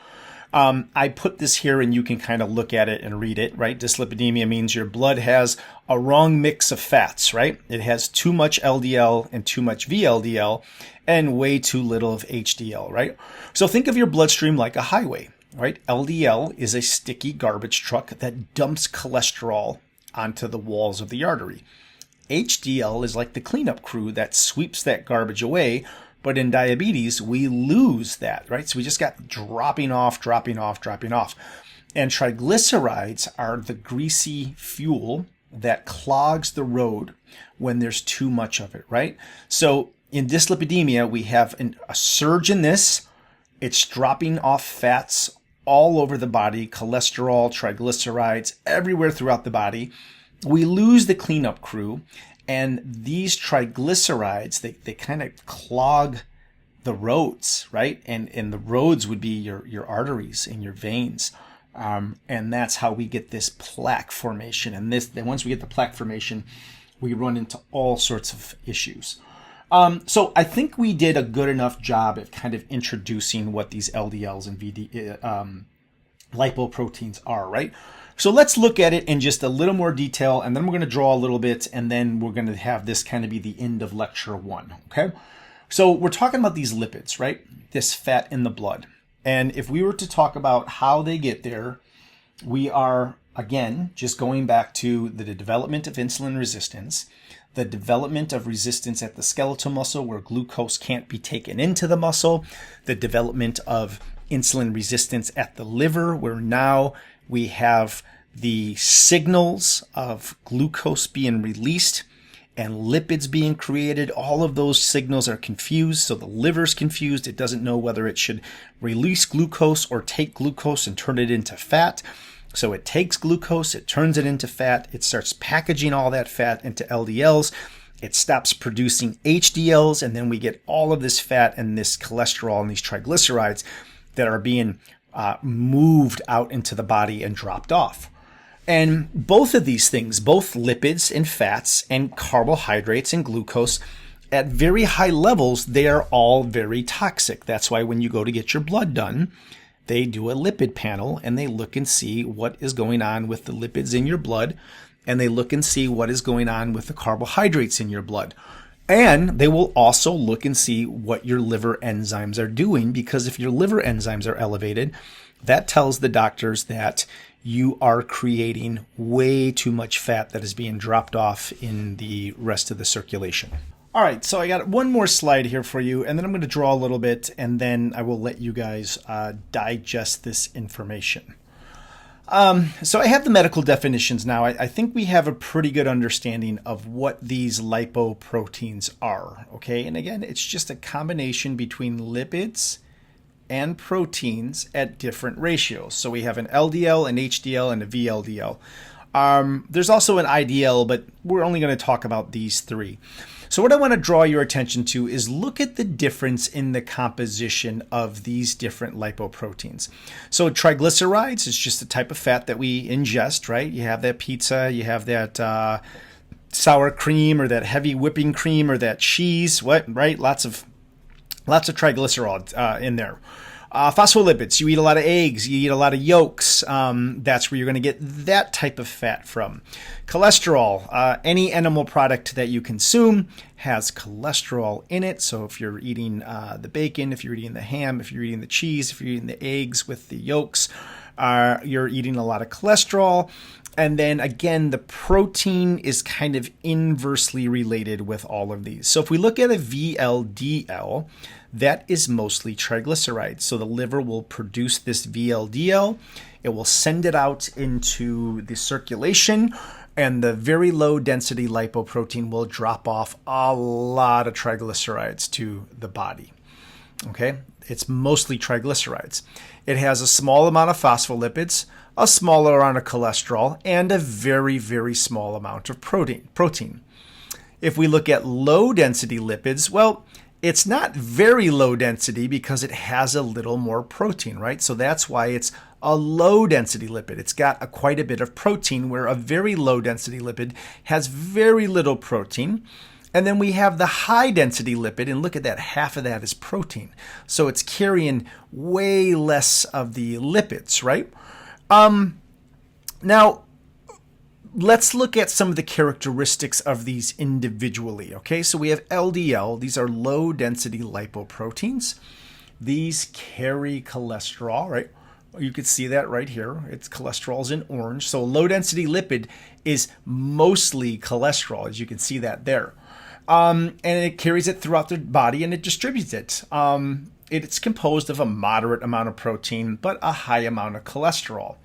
I put this here and you can kind of look at it and read it, right? Dyslipidemia means your blood has a wrong mix of fats, right? It has too much LDL and too much VLDL and way too little of HDL, right? So think of your bloodstream like a highway, right? LDL is a sticky garbage truck that dumps cholesterol onto the walls of the artery. HDL is like the cleanup crew that sweeps that garbage away, But in diabetes, we lose that, right? So we just got dropping off, dropping off, dropping off. And triglycerides are the greasy fuel that clogs the road when there's too much of it, right? So in dyslipidemia, we have a surge in this. It's dropping off fats all over the body, cholesterol, triglycerides, everywhere throughout the body. We lose the cleanup crew, and these triglycerides, they kind of clog the roads, right? And the roads would be your arteries and your veins. And that's how we get this plaque formation. And then once we get the plaque formation, we run into all sorts of issues. So I think we did a good enough job at kind of introducing what these LDLs and lipoproteins are, right? So let's look at it in just a little more detail, and then we're going to draw a little bit, and then we're going to have this kind of be the end of lecture 1, okay? So we're talking about these lipids, right? This fat in the blood. And if we were to talk about how they get there, we are, again, just going back to the development of insulin resistance, the development of resistance at the skeletal muscle where glucose can't be taken into the muscle, the development of insulin resistance at the liver where now we have the signals of glucose being released and lipids being created. All of those signals are confused, so the liver's confused. It doesn't know whether it should release glucose or take glucose and turn it into fat. So it takes glucose, it turns it into fat, it starts packaging all that fat into LDLs, it stops producing HDLs, and then we get all of this fat and this cholesterol and these triglycerides that are being moved out into the body and dropped off. And both of these things, both lipids and fats and carbohydrates and glucose, at very high levels, they are all very toxic. That's why when you go to get your blood done, they do a lipid panel and they look and see what is going on with the lipids in your blood, and they look and see what is going on with the carbohydrates in your blood. And they will also look and see what your liver enzymes are doing, because if your liver enzymes are elevated, that tells the doctors that you are creating way too much fat that is being dropped off in the rest of the circulation. All right, so I got one more slide here for you, and then I'm going to draw a little bit, and then I will let you guys digest this information. So I have the medical definitions now. I think we have a pretty good understanding of what these lipoproteins are, okay? And again, it's just a combination between lipids and proteins at different ratios. So we have an LDL, an HDL, and a VLDL. There's also an IDL, but we're only going to talk about these three. So what I want to draw your attention to is look at the difference in the composition of these different lipoproteins. So triglycerides is just a type of fat that we ingest, right? You have that pizza, you have that sour cream or that heavy whipping cream or that cheese, right? Lots of triglycerol in there. Phospholipids, you eat a lot of eggs, you eat a lot of yolks. That's where you're going to get that type of fat from. Cholesterol, any animal product that you consume has cholesterol in it. So if you're eating the bacon, if you're eating the ham, if you're eating the cheese, if you're eating the eggs with the yolks, you're eating a lot of cholesterol. And then again, the protein is kind of inversely related with all of these. So if we look at a VLDL, that is mostly triglycerides. So the liver will produce this VLDL. It will send it out into the circulation, and the very low density lipoprotein will drop off a lot of triglycerides to the body. Okay, it's mostly triglycerides. It has a small amount of phospholipids, a smaller amount of cholesterol, and a very, very small amount of protein. If we look at low density lipids, well, it's not very low density because it has a little more protein, right? So that's why it's a low density lipid. It's got quite a bit of protein, where a very low density lipid has very little protein. And then we have the high density lipid, and look at that, half of that is protein. So it's carrying way less of the lipids, right? Now, let's look at some of the characteristics of these individually, okay? So we have LDL. These are low-density lipoproteins. These carry cholesterol, right? You can see that right here. It's cholesterol's in orange. So low-density lipid is mostly cholesterol, as you can see that there. and it carries it throughout the body and it distributes it. It's composed of a moderate amount of protein, but a high amount of cholesterol.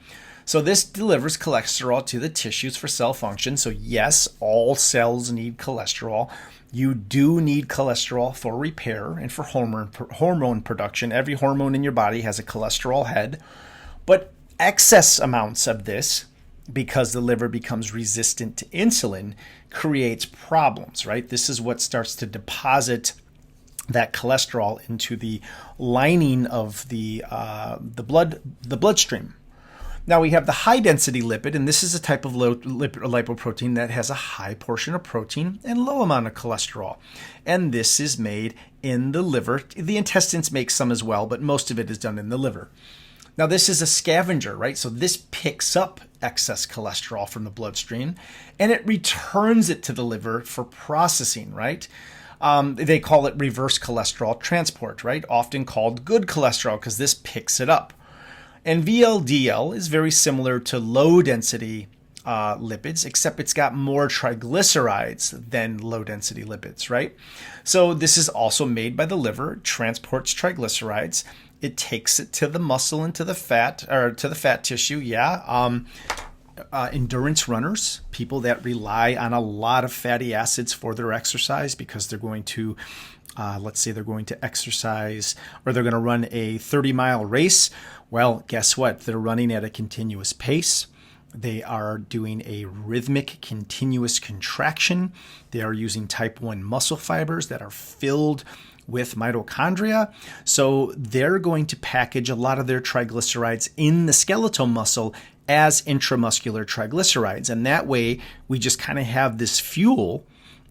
So this delivers cholesterol to the tissues for cell function. So yes, all cells need cholesterol. You do need cholesterol for repair and for hormone production. Every hormone in your body has a cholesterol head. But excess amounts of this, because the liver becomes resistant to insulin, creates problems, right? This is what starts to deposit that cholesterol into the lining of the bloodstream. Now we have the high density lipid, and this is a type of lipoprotein that has a high portion of protein and low amount of cholesterol. And this is made in the liver. The intestines make some as well, but most of it is done in the liver. Now this is a scavenger, right? So this picks up excess cholesterol from the bloodstream and it returns it to the liver for processing, right? They call it reverse cholesterol transport, right? Often called good cholesterol because this picks it up. And VLDL is very similar to low-density lipids, except it's got more triglycerides than low-density lipids, right? So this is also made by the liver, transports triglycerides. It takes it to the muscle and to the fat, or to the fat tissue, endurance runners, people that rely on a lot of fatty acids for their exercise because they're going to, let's say they're going to exercise or they're going to run a 30-mile race. Well, guess what? They're running at a continuous pace. They are doing a rhythmic continuous contraction. They are using type 1 muscle fibers that are filled with mitochondria. So they're going to package a lot of their triglycerides in the skeletal muscle as intramuscular triglycerides. And that way we just kind of have this fuel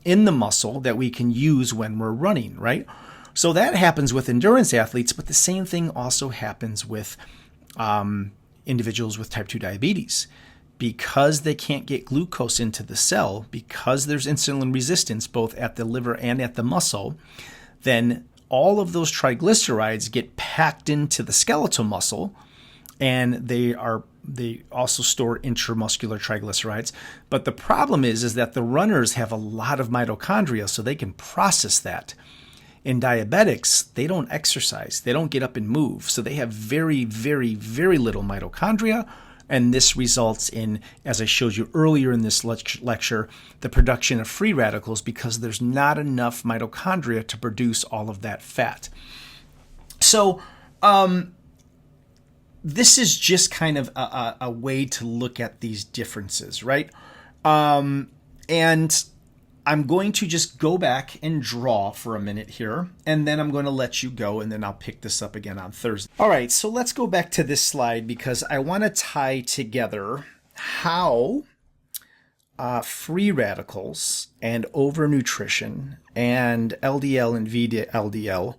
in the muscle that we can use when we're running, right? So that happens with endurance athletes, but the same thing also happens with individuals with type 2 diabetes. Because they can't get glucose into the cell, because there's insulin resistance both at the liver and at the muscle, then all of those triglycerides get packed into the skeletal muscle, and they also store intramuscular triglycerides. But the problem is that the runners have a lot of mitochondria, so they can process that. In diabetics, they don't exercise. They don't get up and move. So they have very, very, very little mitochondria. And this results in, as I showed you earlier in this lecture, the production of free radicals because there's not enough mitochondria to produce all of that fat. So this is just kind of a way to look at these differences, right? And I'm going to just go back and draw for a minute here, and then I'm going to let you go, and then I'll pick this up again on Thursday. All right, so let's go back to this slide because I want to tie together how free radicals and overnutrition and LDL and VLDL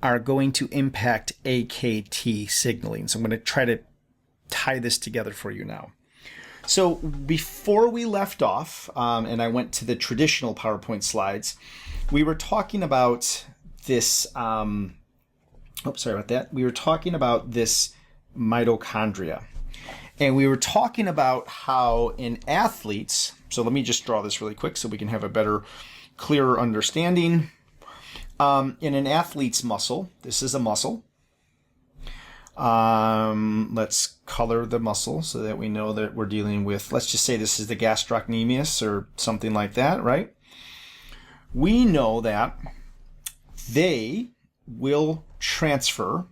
are going to impact AKT signaling. So I'm going to try to tie this together for you now. So before we left off, and I went to the traditional PowerPoint slides, we were talking about this, We were talking about this mitochondria. And we were talking about how in athletes, so let me just draw this really quick so we can have a better, clearer understanding. In an athlete's muscle, this is a muscle. Let's color the muscle so that we know that we're dealing with, let's just say this is the gastrocnemius or something like that, right? We know that they will transfer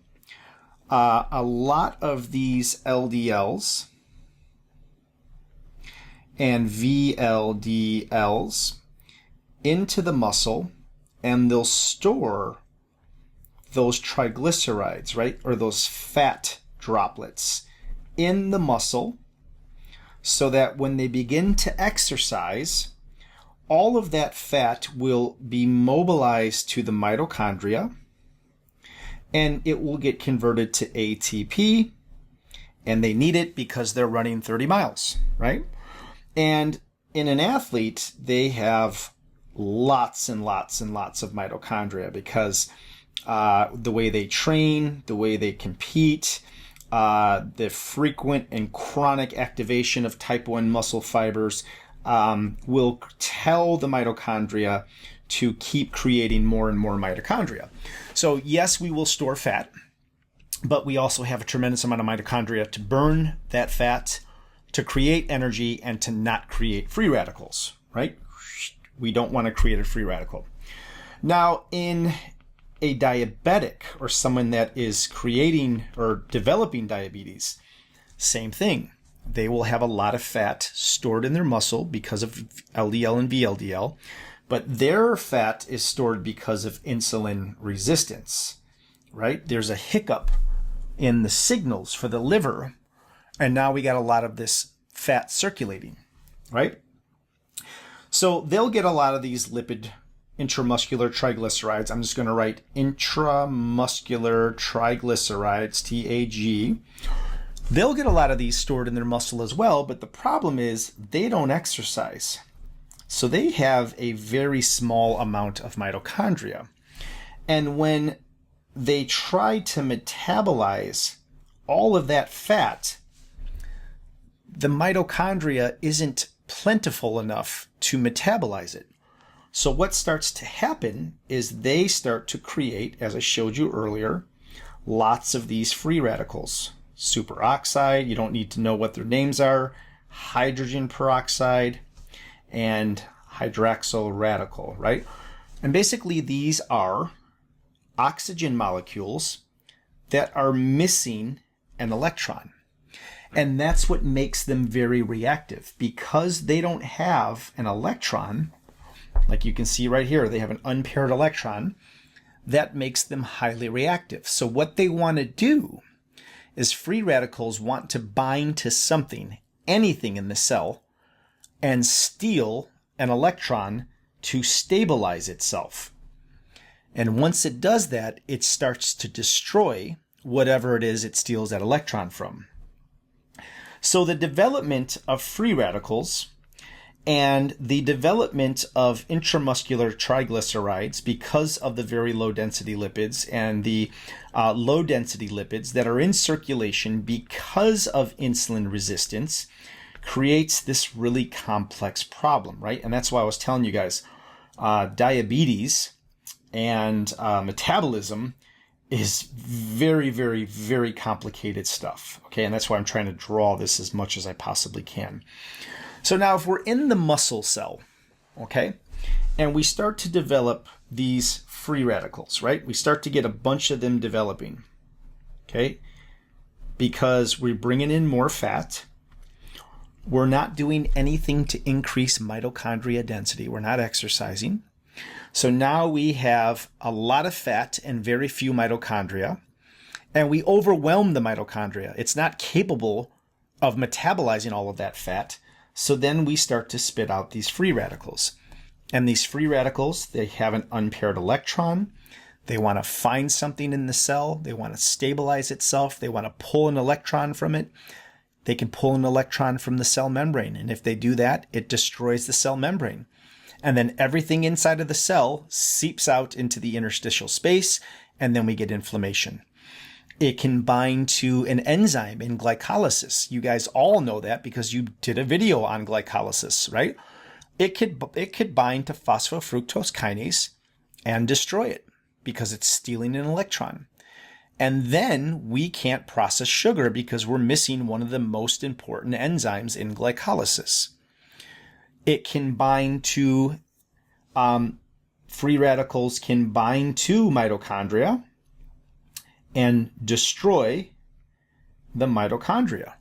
a lot of these LDLs and VLDLs into the muscle, and they'll store those triglycerides, right, or those fat droplets in the muscle so that when they begin to exercise, all of that fat will be mobilized to the mitochondria and it will get converted to ATP, and they need it because they're running 30 miles, right? And in an athlete, they have lots and lots and lots of mitochondria because the way they train, the way they compete, the frequent and chronic activation of type 1 muscle fibers will tell the mitochondria to keep creating more and more mitochondria. So yes, we will store fat, but we also have a tremendous amount of mitochondria to burn that fat, to create energy, and to not create free radicals, right? We don't want to create a free radical. Now, in a diabetic or someone that is creating or developing diabetes, same thing. They will have a lot of fat stored in their muscle because of LDL and VLDL, but their fat is stored because of insulin resistance, right? There's a hiccup in the signals for the liver, and now we got a lot of this fat circulating, right? So they'll get a lot of these lipid intramuscular triglycerides. I'm just going to write intramuscular triglycerides, TAG. They'll get a lot of these stored in their muscle as well, but the problem is they don't exercise. So they have a very small amount of mitochondria. And when they try to metabolize all of that fat, the mitochondria isn't plentiful enough to metabolize it. So what starts to happen is they start to create, as I showed you earlier, lots of these free radicals. Superoxide, you don't need to know what their names are, hydrogen peroxide, and hydroxyl radical, right? And basically these are oxygen molecules that are missing an electron. And that's what makes them very reactive. Because they don't have an electron, like you can see right here, they have an unpaired electron, that makes them highly reactive. So what they want to do is free radicals want to bind to something, anything in the cell, and steal an electron to stabilize itself. And once it does that, it starts to destroy whatever it is it steals that electron from. So the development of free radicals and the development of intramuscular triglycerides, because of the very low density lipids and the low density lipids that are in circulation because of insulin resistance, creates this really complex problem, right? And that's why I was telling you guys, diabetes and metabolism is very, very, very complicated stuff. Okay, and that's why I'm trying to draw this as much as I possibly can. So now if we're in the muscle cell, okay, and we start to develop these free radicals, right? We start to get a bunch of them developing, okay, because we're bringing in more fat. We're not doing anything to increase mitochondria density. We're not exercising. So now we have a lot of fat and very few mitochondria, and we overwhelm the mitochondria. It's not capable of metabolizing all of that fat. So then we start to spit out these free radicals. And these free radicals, they have an unpaired electron. They want to find something in the cell. They want to stabilize itself. They want to pull an electron from it. They can pull an electron from the cell membrane. And if they do that, it destroys the cell membrane. And then everything inside of the cell seeps out into the interstitial space, and then we get inflammation. It can bind to an enzyme in glycolysis. You guys all know that because you did a video on glycolysis, right? It could bind to phosphofructose kinase and destroy it because it's stealing an electron. And then we can't process sugar because we're missing one of the most important enzymes in glycolysis. It can bind to, free radicals can bind to mitochondria and destroy the mitochondria.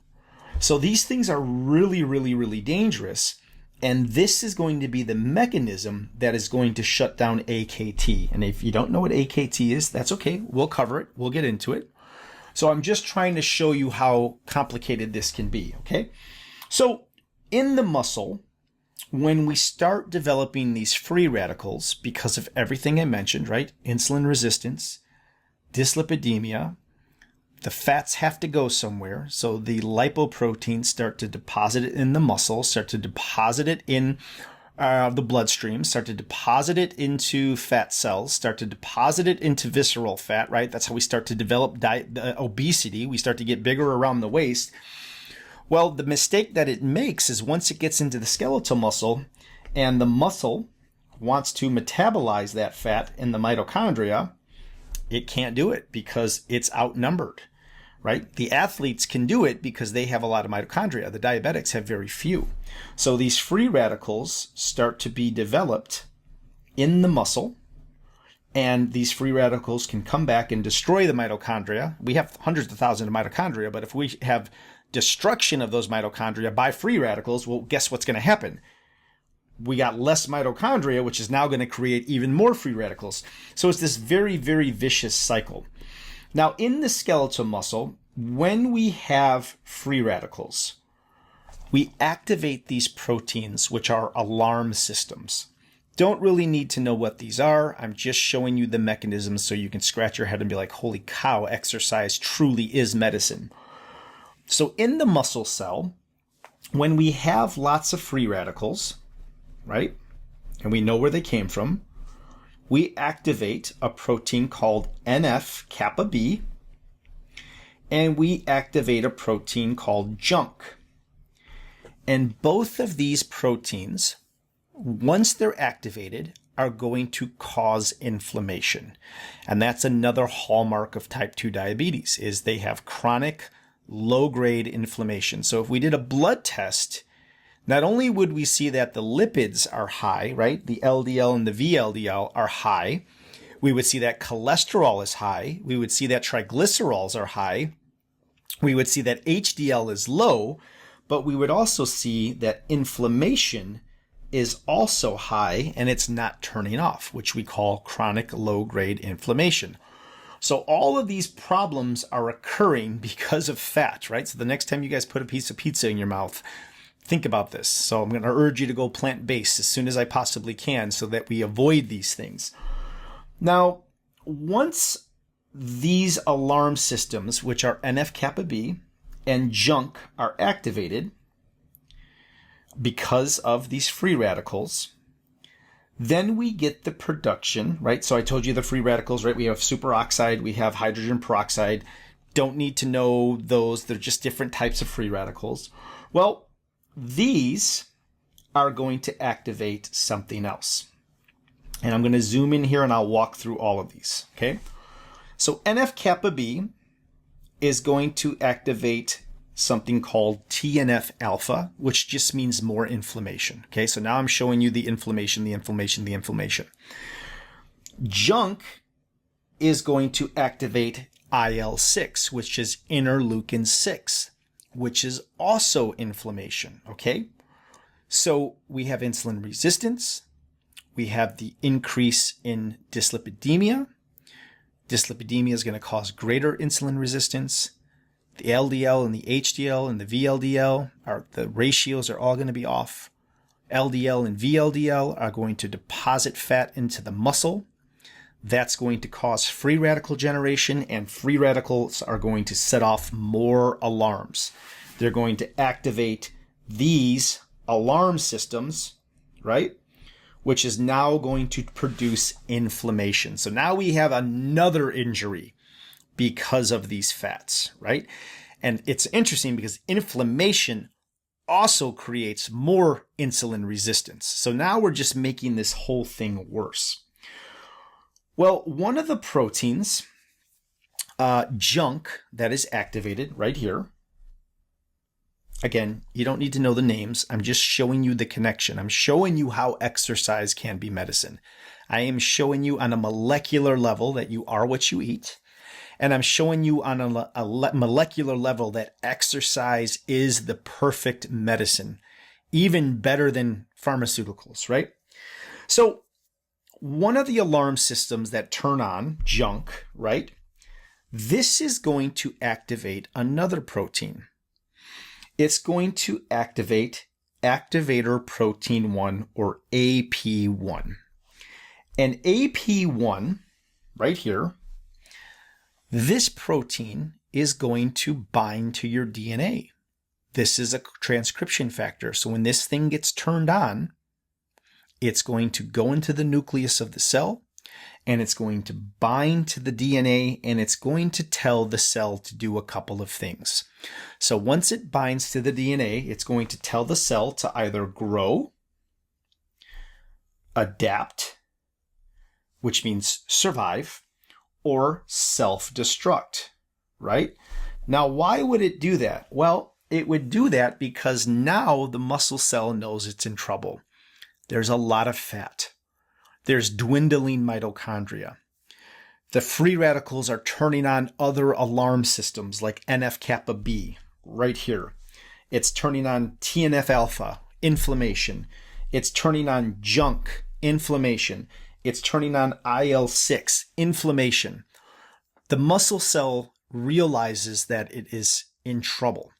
So these things are really, really, really dangerous. And this is going to be the mechanism that is going to shut down AKT. And if you don't know what AKT is, that's okay. We'll cover it. We'll get into it. So I'm just trying to show you how complicated this can be, okay? So in the muscle, when we start developing these free radicals, because of everything I mentioned, right? Insulin resistance, dyslipidemia, the fats have to go somewhere. So the lipoproteins start to deposit it in the muscle, start to deposit it in the bloodstream, start to deposit it into fat cells, start to deposit it into visceral fat, right? That's how we start to develop obesity. We start to get bigger around the waist. Well, the mistake that it makes is once it gets into the skeletal muscle and the muscle wants to metabolize that fat in the mitochondria, it can't do it because it's outnumbered, right? The athletes can do it because they have a lot of mitochondria. The diabetics have very few. So these free radicals start to be developed in the muscle, and these free radicals can come back and destroy the mitochondria. We have hundreds of thousands of mitochondria, but if we have destruction of those mitochondria by free radicals, well, guess what's going to happen? We got less mitochondria, which is now going to create even more free radicals. So it's this very, very vicious cycle. Now, in the skeletal muscle, when we have free radicals, we activate these proteins, which are alarm systems. Don't really need to know what these are. I'm just showing you the mechanisms so you can scratch your head and be like, holy cow, exercise truly is medicine. So in the muscle cell, when we have lots of free radicals, right, and we know where they came from, we activate a protein called NF-kappa B, and we activate a protein called junk. And both of these proteins, once they're activated, are going to cause inflammation. And that's another hallmark of type 2 diabetes, is they have chronic low-grade inflammation. So if we did a blood test, not only would we see that the lipids are high, right? The LDL and the VLDL are high. We would see that cholesterol is high. We would see that triglycerols are high. We would see that HDL is low, but we would also see that inflammation is also high and it's not turning off, which we call chronic low-grade inflammation. So all of these problems are occurring because of fat, right? So the next time you guys put a piece of pizza in your mouth, think about this. So I'm going to urge you to go plant-based as soon as I possibly can so that we avoid these things. Now, once these alarm systems, which are NF-kappa B and junk, are activated because of these free radicals, then we get the production, right? So I told you the free radicals, right? We have superoxide, we have hydrogen peroxide. Don't need to know those. They're just different types of free radicals. Well, these are going to activate something else. And I'm going to zoom in here and I'll walk through all of these, okay? So NF-kappa B is going to activate something called TNF-alpha, which just means more inflammation, okay? So now I'm showing you the inflammation. Junk is going to activate IL-6, which is interleukin 6, which is also inflammation, okay? So we have insulin resistance. We have the increase in dyslipidemia. Dyslipidemia is going to cause greater insulin resistance. The LDL and the HDL and the VLDL, the ratios are all going to be off. LDL and VLDL are going to deposit fat into the muscle. That's going to cause free radical generation, and free radicals are going to set off more alarms. They're going to activate these alarm systems, right? Which is now going to produce inflammation. So now we have another injury because of these fats, right? And it's interesting because inflammation also creates more insulin resistance. So now we're just making this whole thing worse. Well, one of the proteins, junk, that is activated right here. Again, you don't need to know the names. I'm just showing you the connection. I'm showing you how exercise can be medicine. I am showing you on a molecular level that you are what you eat. And I'm showing you on a molecular level that exercise is the perfect medicine, even better than pharmaceuticals, right? So one of the alarm systems that turn on, junk, right? This is going to activate another protein. It's going to activate activator protein 1, or AP1. And AP1, right here, this protein is going to bind to your DNA. This is a transcription factor. So when this thing gets turned on, it's going to go into the nucleus of the cell, and it's going to bind to the DNA, and it's going to tell the cell to do a couple of things. So once it binds to the DNA, it's going to tell the cell to either grow, adapt, which means survive, or self-destruct, right? Now, why would it do that? Well, it would do that because now the muscle cell knows it's in trouble. There's a lot of fat. There's dwindling mitochondria. The free radicals are turning on other alarm systems like NF-kappa B right here. It's turning on TNF-alpha, inflammation. It's turning on junk, inflammation. It's turning on IL-6, inflammation. The muscle cell realizes that it is in trouble.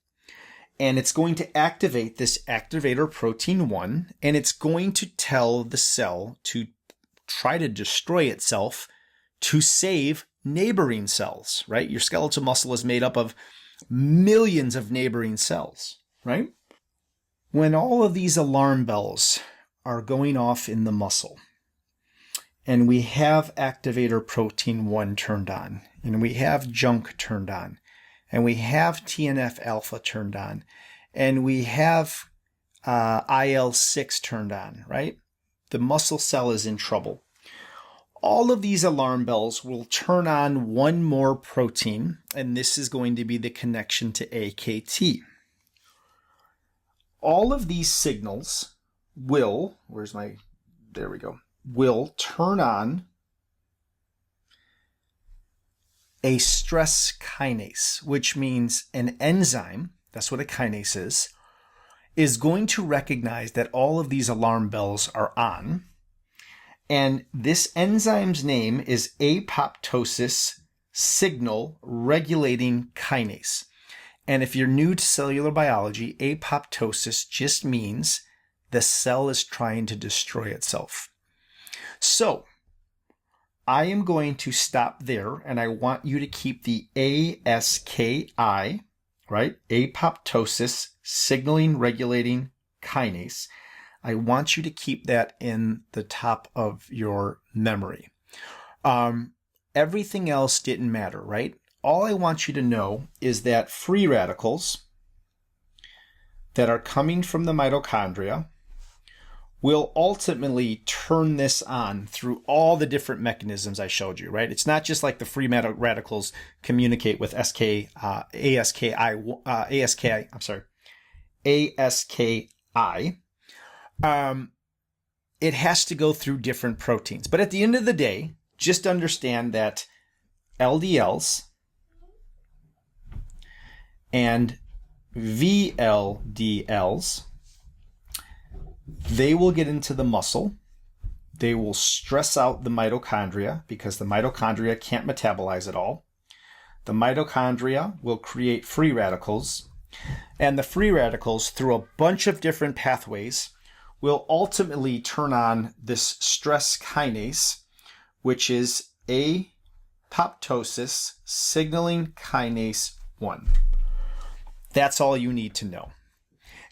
And it's going to activate this activator protein 1, and it's going to tell the cell to try to destroy itself to save neighboring cells, right? Your skeletal muscle is made up of millions of neighboring cells, right? When all of these alarm bells are going off in the muscle, and we have activator protein 1 turned on, and we have junk turned on, and we have TNF-alpha turned on, and we have IL-6 turned on, right? The muscle cell is in trouble. All of these alarm bells will turn on one more protein, and this is going to be the connection to AKT. All of these signals will, will turn on a stress kinase, which means an enzyme, that's what a kinase is going to recognize that all of these alarm bells are on. And this enzyme's name is apoptosis signal regulating kinase. And if you're new to cellular biology, apoptosis just means the cell is trying to destroy itself. So I am going to stop there, and I want you to keep the ASKI, right? Apoptosis signaling regulating kinase. I want you to keep that in the top of your memory. Everything else didn't matter, right? All I want you to know is that free radicals that are coming from the mitochondria will ultimately turn this on through all the different mechanisms I showed you, right? It's not just like the free radicals communicate with ASKI. It has to go through different proteins. But at the end of the day, just understand that LDLs and VLDLs, they will get into the muscle. They will stress out the mitochondria because the mitochondria can't metabolize it all. The mitochondria will create free radicals, and the free radicals, through a bunch of different pathways, will ultimately turn on this stress kinase, which is apoptosis signaling kinase 1. That's all you need to know.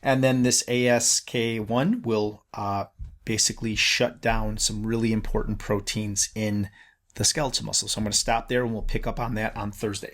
And then this ASK1 will basically shut down some really important proteins in the skeletal muscle. So I'm going to stop there and we'll pick up on that on Thursday.